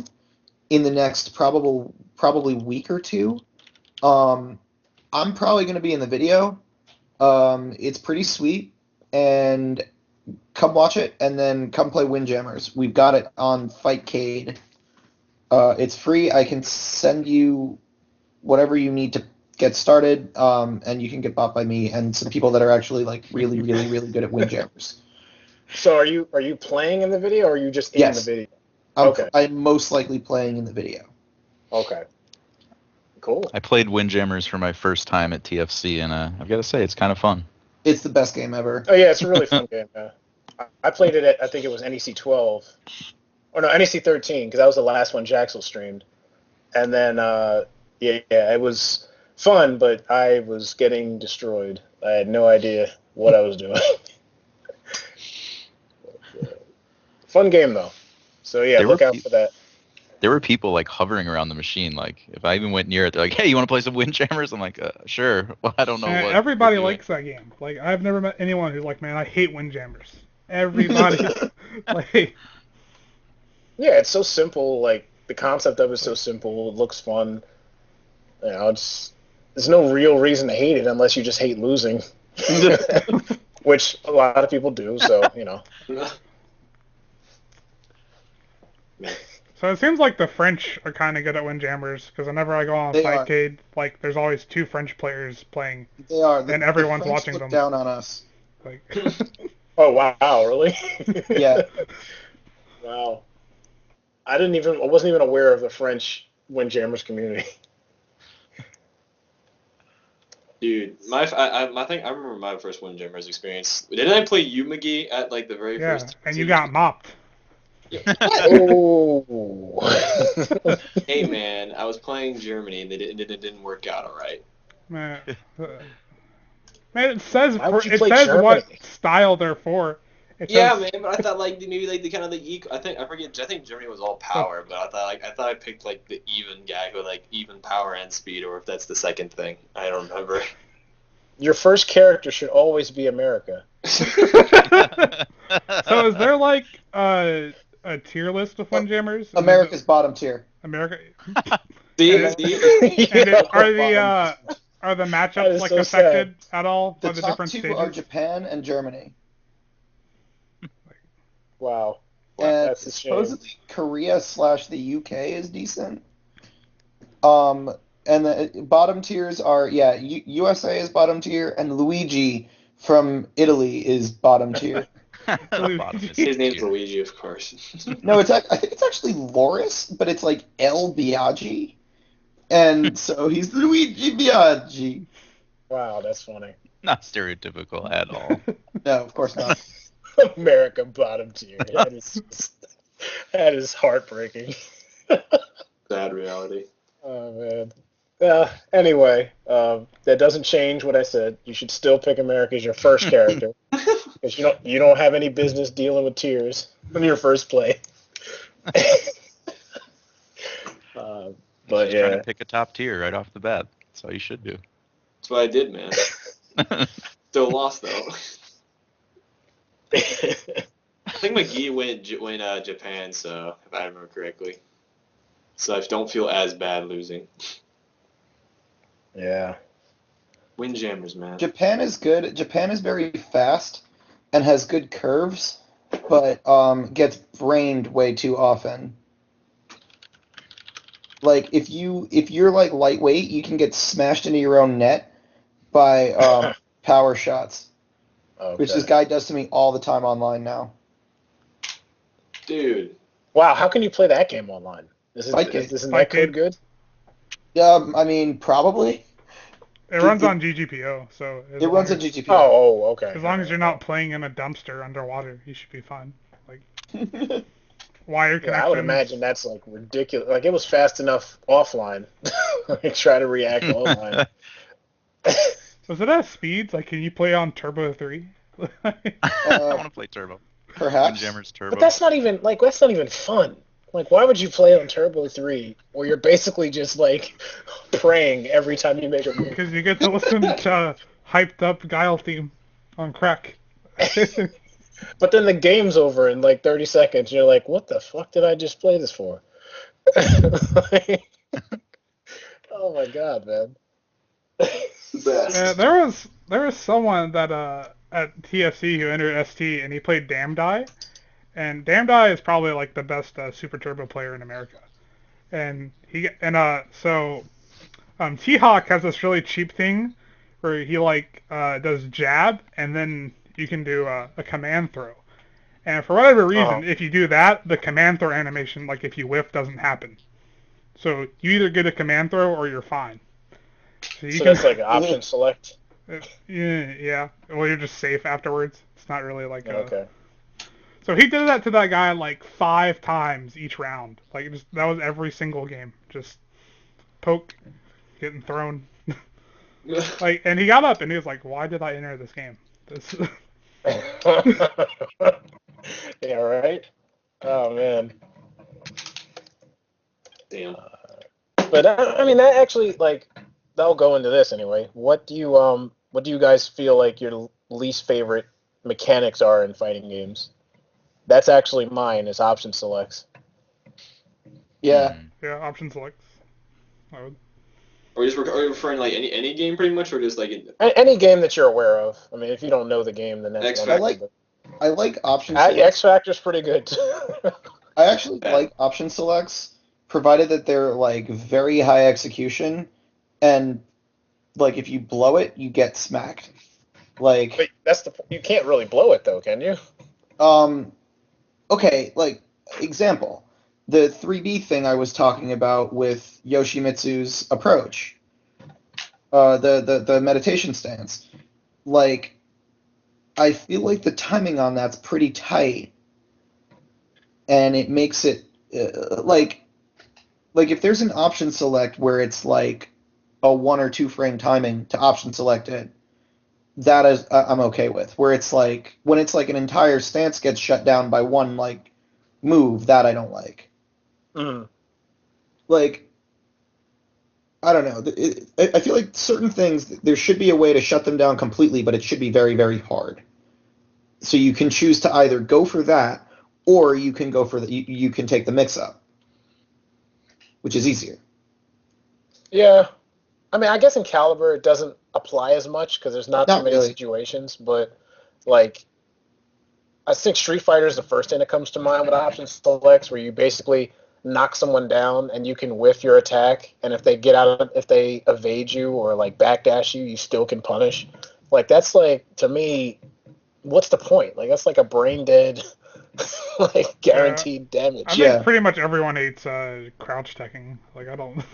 in the next probably week or two. I'm probably gonna be in the video. It's pretty sweet, and come watch it, and then come play Windjammers. We've got it on Fightcade. It's free. I can send you whatever you need to get started, and you can get bought by me and some people that are actually like really, really, really good at Windjammers. So are you playing in the video, or are you just in the video? Okay. I'm most likely playing in the video. Okay. Cool. I played Windjammers for my first time at TFC, and I've got to say, it's kind of fun. It's the best game ever. Oh yeah, it's a really fun game. I played it at, I think it was NEC 12, or no, NEC 13, because that was the last one Jaxel streamed. And then yeah, it was fun, but I was getting destroyed. I had no idea what I was doing. Fun game though. So yeah, look out for that. There were people like hovering around the machine. Like if I even went near it, they're like, "Hey, you want to play some Windjammers?" I'm like, "Sure." Well, I don't know what. Everybody likes that game. Like I've never met anyone who's like, "Man, I hate Windjammers." Everybody. Like. Yeah, it's so simple. Like the concept of it's so simple. It looks fun. You know, there's no real reason to hate it unless you just hate losing, which a lot of people do. So you know. So it seems like the French are kind of good at Windjammers, because whenever I go on Fightcade, like there's always 2 French players playing. They are, and everyone's the French watching look them. Down on us. Like. Oh wow, really? Yeah. Wow. I wasn't even aware of the French Windjammers community. Dude, I remember my first Windjammers experience. Didn't I play you, McGee, at like the very first? Yeah, and you got mopped. Oh. Hey man, I was playing Germany and it didn't work out all right. Man, it says Germany? what style they're for. Yeah, man, but I thought like maybe like the kind of the equal. I think Germany was all power, but I thought I picked like the even guy who like even power and speed, or if that's the second thing, I don't remember. Your first character should always be America. So is there like a tier list of Windjammers? America's bottom tier. America. Are the matchups like affected at all by the different stages? The top 2 are Japan and Germany. Wow. And that's a shame. supposedly Korea / the UK is decent. And the bottom tiers are USA is bottom tier, and Luigi from Italy is bottom tier. The bottom is His name's tier. Luigi, of course. No, I think it's actually Loris, but it's like El Biaggi, and so he's Luigi Biaggi. Wow, that's funny. Not stereotypical at all. No, of course not. America bottom tier. That is heartbreaking. Sad reality. Oh man. Anyway, that doesn't change what I said. You should still pick America as your first character because you don't have any business dealing with tears in your first play. But Just trying yeah, to pick a top tier right off the bat. That's all you should do. That's what I did, man. Still lost though. I think McGee went Japan, so if I remember correctly. So I don't feel as bad losing. yeah. Windjammers, man. Japan is good. Japan is very fast and has good curves, but gets brained way too often. Like if you're like lightweight, you can get smashed into your own net by power shots, which this Okay. guy does to me all the time online now. Dude. Wow, how can you play that game online? Isn't Fight that code Code. good? I mean, probably. It runs on GGPO, so It runs on GGP. Oh, okay. as long as you're not playing in a dumpster underwater, you should be fine. Like wire connections. Yeah, I would imagine that's like ridiculous. Like it was fast enough offline. Like, try to react online. Was it at speeds? Like, can you play on Turbo 3? I want to play Turbo. Perhaps. Windjammers Turbo. But that's not even fun. Like, why would you play on Turbo 3 where you're basically just like praying every time you make a move? Because you get to listen to hyped up Guile theme on crack. But then the game's over in like 30 seconds. And you're like, what the fuck did I just play this for? Oh my god, man. Best. there was someone that at TFC who entered ST and he played Damn Die, and Damn Die is probably like the best Super Turbo player in America. And T-Hawk has this really cheap thing where he like does jab and then you can do a command throw. And for whatever reason, if you do that, the command throw animation, like if you whiff, doesn't happen. So you either get a command throw or you're fine. So That's like an option select. Yeah. Well, you're just safe afterwards. It's not really like Okay. So he did that to that guy like 5 times each round. Like that was every single game. Just poke, getting thrown. Like, and he got up and he was like, "Why did I enter this game?" This. Yeah, right? Oh man. Damn. But I mean that actually like that'll go into this anyway. What do you guys feel like your least favorite mechanics are in fighting games? That's actually mine is option selects. Yeah. Yeah, option selects. I would. Are you referring like any game pretty much, or just like Any game that you're aware of. I mean, if you don't know the game, then that's X one Factor. thing, I like option but selects. X Factor's pretty good too. I actually like option selects, provided that they're like very high execution, and like if you blow it, you get smacked. Like, But you can't really blow it though, can you? okay, like example, the 3B thing I was talking about with Yoshimitsu's approach, the meditation stance, like I feel like the timing on that's pretty tight, and it makes it like if there's an option select where it's like a 1 or 2 frame timing to option select it, that is I'm okay with. Where it's like when it's like an entire stance gets shut down by one like move, that I don't like. Mm. Like I don't know. I feel like certain things there should be a way to shut them down completely, but it should be very very hard. So you can choose to either go for that, or you can go for you can take the mix up, which is easier. Yeah. I mean, I guess in Caliber it doesn't apply as much because there's not too Not many really. situations, but like I think Street Fighter is the first thing that comes to mind with option selects, where you basically knock someone down and you can whiff your attack, and if they evade you or like backdash you, you still can punish. Like that's like to me, what's the point? Like that's like a brain dead, like guaranteed damage. I think pretty much everyone hates crouch teching. Like I don't.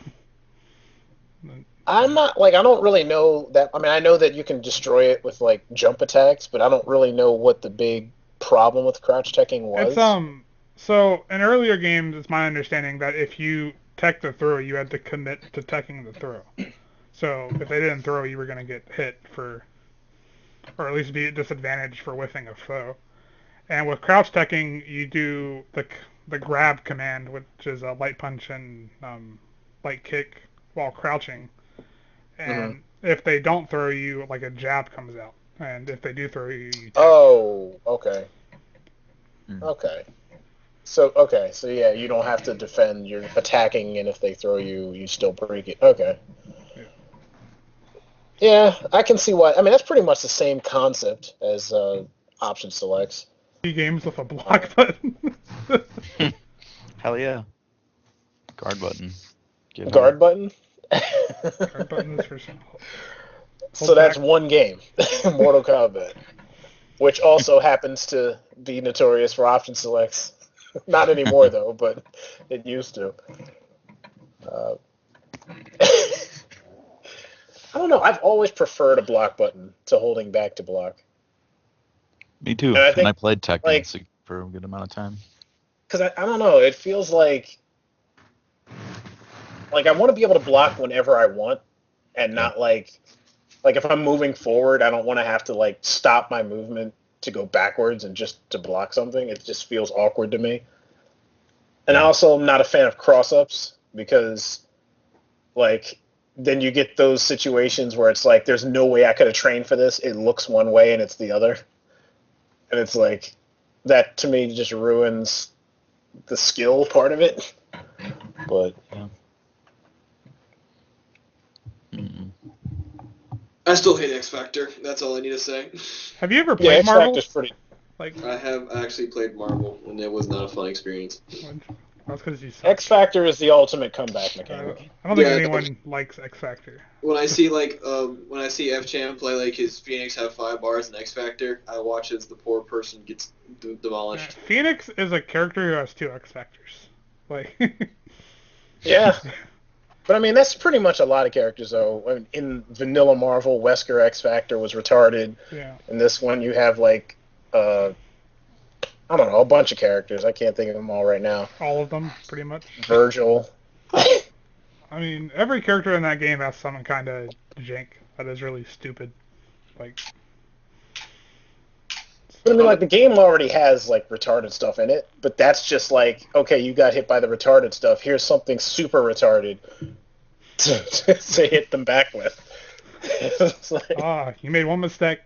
I'm not like I don't really know that. I mean, I know that you can destroy it with like jump attacks, but I don't really know what the big problem with crouch teching was. It's so in earlier games, it's my understanding that if you tech the throw, you had to commit to teching the throw. So if they didn't throw, you were gonna get hit for, or at least be at disadvantage for whiffing a throw. And with crouch teching, you do the grab command, which is a light punch and light kick while crouching. And if they don't throw you, like a jab comes out. And if they do throw you, you tech. Oh, okay. Okay. So yeah, you don't have to defend. You're attacking, and if they throw you, you still break it. Okay. Yeah, I can see why. I mean, that's pretty much the same concept as option selects. Games with a block button. Hell yeah. Guard button. Guard button? Guard button is for some. So that's one game, Mortal Kombat, which also happens to be notorious for option selects. Not anymore, though, but it used to. I don't know. I've always preferred a block button to holding back to block. Me too. And I played Tekken for a good amount of time. Because I don't know. It feels like I want to be able to block whenever I want, and not like if I'm moving forward, I don't want to have to like stop my movement to go backwards and just to block something. It just feels awkward to me. And I also am not a fan of cross-ups because like then you get those situations where it's like there's no way I could have trained for this. It looks one way and it's the other. And it's like that to me just ruins the skill part of it. But I still hate X Factor. That's all I need to say. Have you ever played Marvel? X Factor's pretty. Like I have actually played Marvel, and it was not a fun experience. That's because you suck. X Factor is the ultimate comeback mechanic. I don't think anyone likes X Factor. When I see F Champ play like his Phoenix have 5 bars in X Factor, I watch as the poor person gets demolished. Yeah, Phoenix is a character who has 2 X Factors. Like. Yeah. But I mean, that's pretty much a lot of characters, though. In vanilla Marvel, Wesker X Factor was retarded. Yeah. In this one, you have like, I don't know, a bunch of characters. I can't think of them all right now. All of them, pretty much. Virgil. I mean, every character in that game has some kind of jank that is really stupid. Like. But I mean, like, the game already has, like, retarded stuff in it, but that's just like, okay, you got hit by the retarded stuff. Here's something super retarded to hit them back with. It's like, you made one mistake.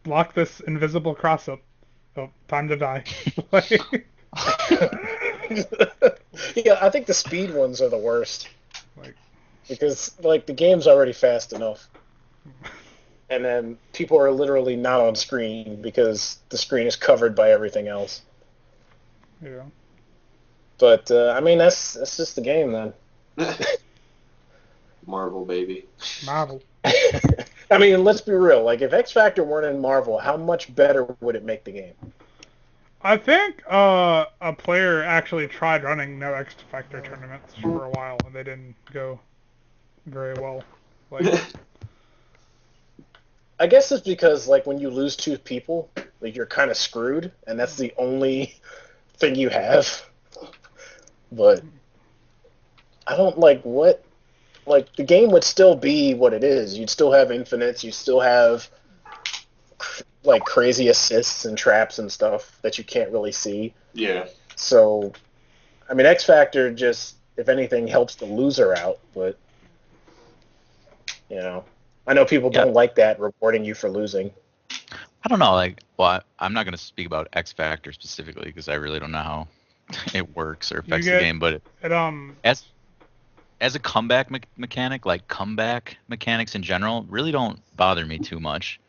Block this invisible cross-up. Oh, time to die. Yeah, I think the speed ones are the worst. Because, like, the game's already fast enough. And then people are literally not on screen because the screen is covered by everything else. Yeah. But I mean, that's just the game then. Marvel, baby. Marvel. I mean, let's be real. Like, if X Factor weren't in Marvel, how much better would it make the game? I think a player actually tried running no X Factor tournaments for a while, and they didn't go very well. Like. I guess it's because, like, when you lose 2 people, like, you're kind of screwed, and that's the only thing you have. But I don't what. Like, the game would still be what it is. You'd still have infinites. You still have, like, crazy assists and traps and stuff that you can't really see. Yeah. So, I mean, X Factor just, if anything, helps the loser out, but, you know. I know people don't like that, rewarding you for losing. I don't know, I'm not going to speak about X Factor specifically because I really don't know how it works or affects the game, but as a comeback mechanic, like comeback mechanics in general, really don't bother me too much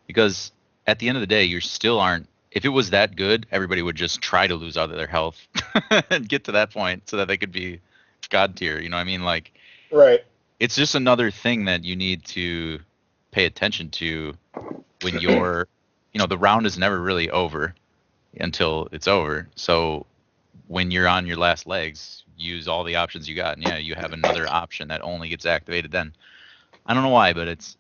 because at the end of the day, you still aren't. If it was that good, everybody would just try to lose out of their health and get to that point so that they could be God tier. You know what I mean? Like, right. It's just another thing that you need to pay attention to when you're, the round is never really over until it's over. So when you're on your last legs, use all the options you got. And yeah, you have another option that only gets activated then. I don't know why, but it's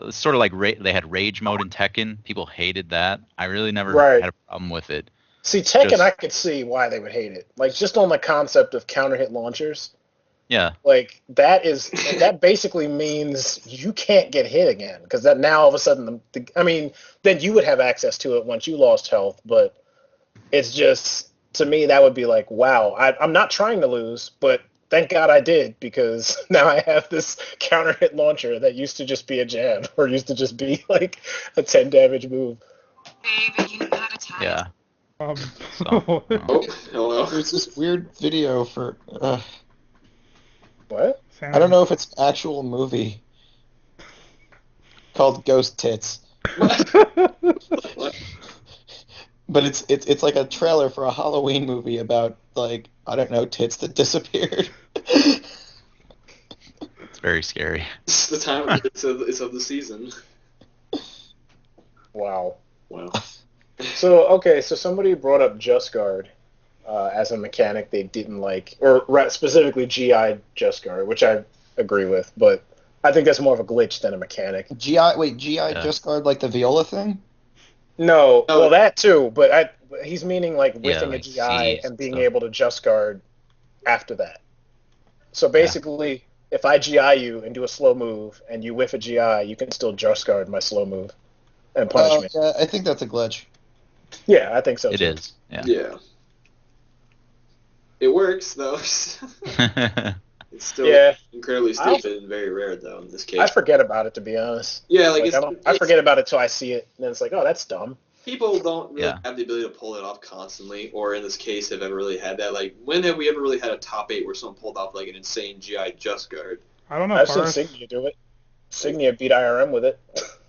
sort of like they had rage mode in Tekken. People hated that. I really never had a problem with it. See, Tekken, I could see why they would hate it. Like, just on the concept of counter hit launchers. Yeah. Like, that basically means you can't get hit again. Because that now all of a sudden, then you would have access to it once you lost health. But it's just, to me, that would be like, wow, I'm not trying to lose, but thank God I did, because now I have this counter hit launcher that used to just be a jab, or used to just be like a 10 damage move. Yeah. Oh, hello. There's this weird video for. What? Sandman. I don't know if it's an actual movie called Ghost Tits, but it's like a trailer for a Halloween movie about, like, I don't know, tits that disappeared. It's very scary. It's the time. It's of the season. Wow. Wow. So somebody brought up Just Guard as a mechanic they didn't like, or specifically GI Just Guard, which I agree with, but I think that's more of a glitch than a mechanic. GI Just Guard, like the viola thing? No, well, that too, but he's meaning like whiffing like a GI and being stuff. able to Just Guard after that. So basically, if I GI you and do a slow move and you whiff a GI, you can still Just Guard my slow move and punish me. Yeah, I think that's a glitch. Yeah, I think so It too. is. Yeah. Yeah. It works though. It's still incredibly stupid and very rare though in this case. I forget about it, to be honest. Yeah, like I forget about it till I see it, and then it's like, oh, that's dumb. People don't really have the ability to pull it off constantly, or in this case, have ever really had that. Like, when have we ever really had a top 8 where someone pulled off like an insane GI Just Guard? I don't know. I've seen Signia do it. Signia beat IRM with it.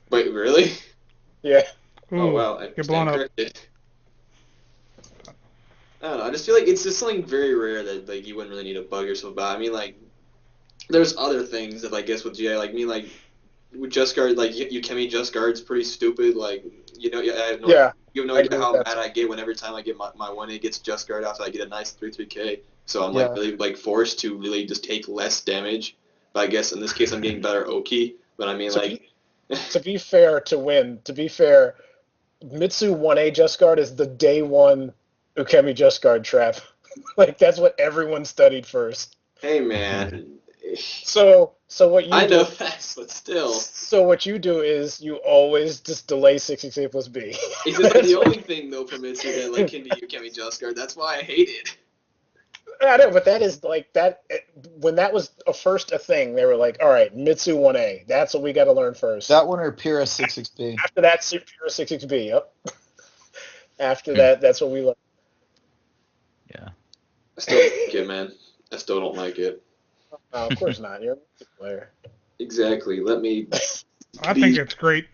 Wait, really? Yeah. Ooh, Oh wow, get blown up. I don't know. I just feel like it's just something very rare that like you wouldn't really need to bug yourself about. I mean, like, there's other things that I guess with GI, like, with Just Guard, like Ukemi Just Guard's pretty stupid. Like, you have no idea how mad I get when every time I get my 1A gets Just Guard after I get a nice 3-3K. So I'm like really like forced to really just take less damage. But I guess in this case I'm getting better Oki. But I mean, to be fair, Mitsu 1A Just Guard is the day one Ukemi Just Guard trap. Like, that's what everyone studied first. Hey man. So what you I do, know that, but still. So what you do is you always just delay 668 plus B. It's just like the only thing though from Mitsu that like can be Ukemi Just Guard. That's why I hate it. I know, but that is like that. When that was a thing, they were like, "All right, Mitsu 1A. That's what we got to learn first." That one or Pura 66B. After that, Pura 66B. Yep. After that, that's what we learned. Yeah. I still don't like it, man. I still don't like it. No, of course not. You're a player. Exactly. Let me. I think it's great.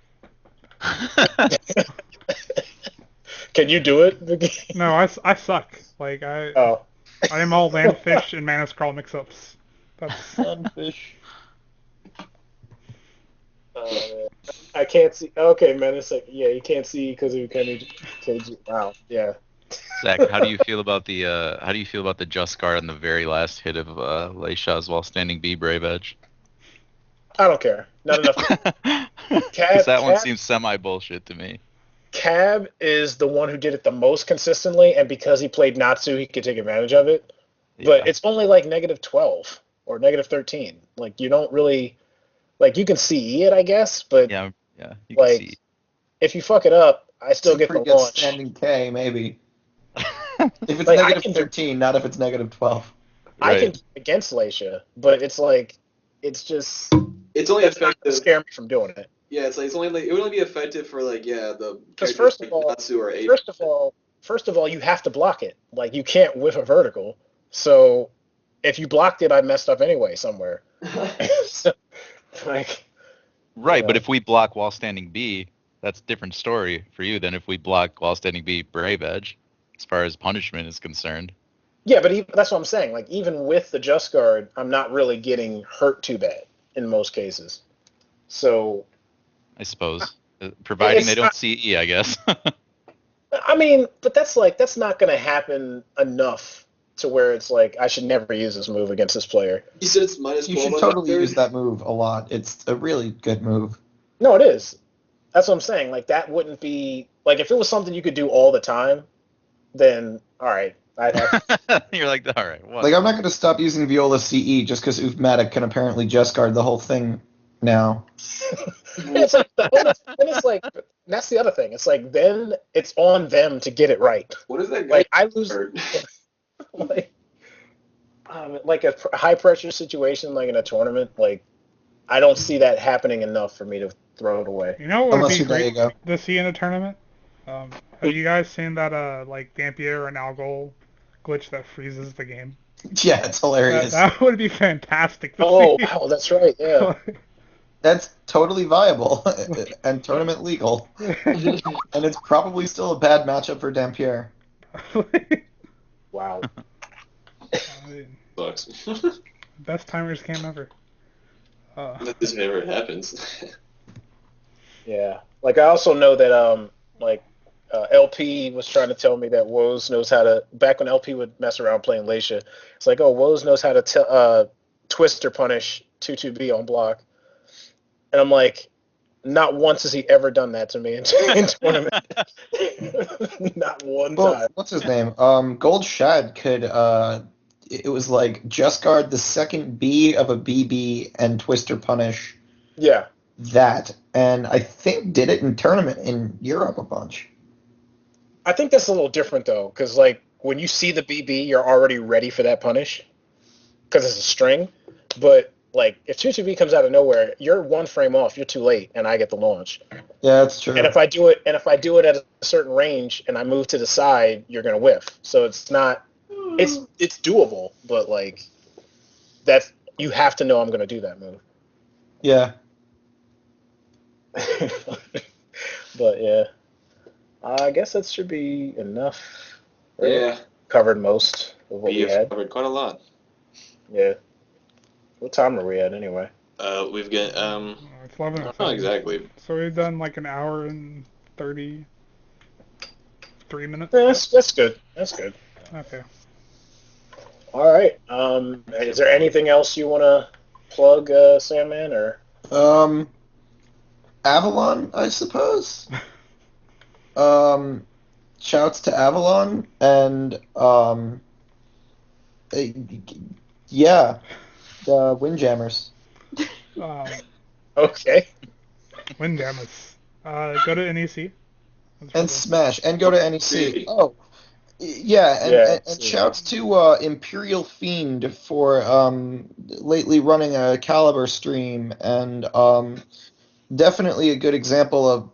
Can you do it? No, I suck. Like I am all landfish and Manus Crawl mix-ups. That's Sunfish. I can't see. Okay, man. It's like, yeah, you can't see because of Ukemi. Wow. Yeah. Zach, how do you feel about the Just Guard on the very last hit of Leisha's while standing B Brave Edge? I don't care. Not enough. That one seems semi bullshit to me. Cab is the one who did it the most consistently, and because he played Natsu, he could take advantage of it. Yeah. But it's only like -12 or -13. Like, you don't really, like, you can CE it, I guess, but you can like, see. If you fuck it up, I still get the Pretty good launch. standing K, maybe. If it's Like, -13, not if it's -12. I Right. can do it against Leisha, but it's like, it's just, It's only it's not effective. gonna scare me from doing it. Yeah, it's like it would only be effective for like the. Because characters first of like all, Natsu or Ape. first of all, you have to block it. Like, you can't whiff a vertical. So if you blocked it, I messed up anyway somewhere. So, like, Right, yeah. but if we block while standing B, that's a different story for you than if we block while standing B Brave Edge, as far as punishment is concerned. Yeah, but that's what I'm saying. Like, even with the Just Guard, I'm not really getting hurt too bad in most cases. So I suppose. Providing they don't CE, I guess. I mean, but that's not going to happen enough to where it's like I should never use this move against this player. You said it's minus 12. You should totally use that move a lot. It's a really good move. No, it is. That's what I'm saying. Like that wouldn't be like if it was something you could do all the time, then all right. You're like, all right. What? Like I'm not going to stop using Viola CE just because Uvmatic can apparently just guard the whole thing now. It's like, it's like that's the other thing. It's like then it's on them to get it right. What is that guy? Like I lose, like a high pressure situation, like in a tournament. Like I don't see that happening enough for me to throw it away. You know what would Unless be you're great Diego. to see in a tournament? Have you guys seen that like Dampier and Algol glitch that freezes the game? Yeah, it's hilarious. That would be fantastic. Oh, wow, that's right. Yeah. That's totally viable and tournament legal. And it's probably still a bad matchup for Dampier. Wow. Sucks. Best timers game ever. This never happens. Yeah. Like I also know that LP was trying to tell me that Woes knows how to. Back when LP would mess around playing Laisha, it's like, oh, Woes knows how to twist or punish 2-2B on block, and I'm like, not once has he ever done that to me in tournament. Not one time. What's his name? Gold Shad could. It was like just guard the second B of a BB and twist or punish. Yeah. That, and I think did it in tournament in Europe a bunch. I think that's a little different though, because like when you see the BB, you're already ready for that punish, because it's a string. But like if 2-2B comes out of nowhere, you're one frame off. You're too late, and I get the launch. Yeah, that's true. And if I do it at a certain range and I move to the side, you're gonna whiff. So it's not. It's doable, but like that's you have to know I'm gonna do that move. Yeah. But yeah. I guess that should be enough. Right? Yeah. Covered most of what we You've had. covered quite a lot. Yeah. What time are we at anyway? We've got It's 11 not exactly. So we've done like an hour and 33 minutes. Yeah, that's good. That's good. Okay. All right. Is there anything else you want to plug, Sandman, or? Avalon, I suppose. Shouts to Avalon and yeah, the Windjammers. Okay. Windjammers. Go to NEC. And Smash and go to NEC. Oh, yeah, and shouts to Imperial Fiend for lately running a Caliber stream and definitely a good example of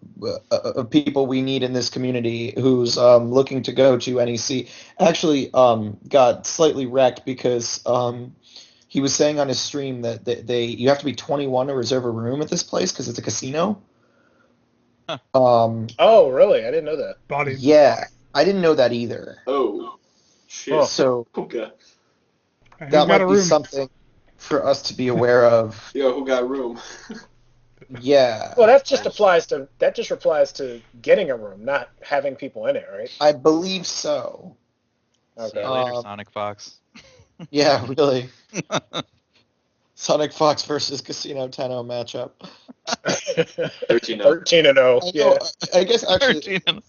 people we need in this community who's looking to go to NEC. Actually, got slightly wrecked because he was saying on his stream that you have to be 21 to reserve a room at this place because it's a casino. Huh. Oh, really? I didn't know that. Body. Yeah, I didn't know that either. Oh, shit. Oh. So Okay. that might be something for us to be aware of. Yo, who got room? Yeah. Well, that just applies to getting a room, not having people in it, right? I believe so. See Okay. you later, Sonic Fox. Yeah, really. Sonic Fox versus Casino Tenno matchup. 13-0. 13-0. Yeah. I guess actually 13.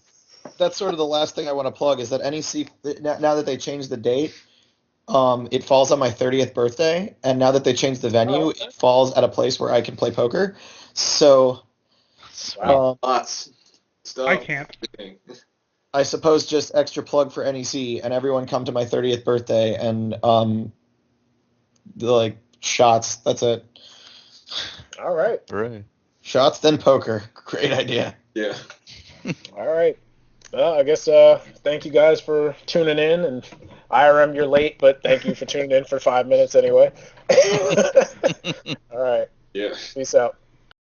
that's sort of the last thing I want to plug is that NEC, now that they changed the date, it falls on my 30th birthday, and now that they changed the venue, it falls at a place where I can play poker. So, Wow. Lots. Stuff. I can't. I suppose just extra plug for NEC, and everyone come to my 30th birthday, and like shots. That's it. All right. Hooray. Shots, then poker. Great idea. Yeah. All right. Well, I guess thank you guys for tuning in, and IRM, you're late, but thank you for tuning in for 5 minutes anyway. All right. Yeah. Peace out.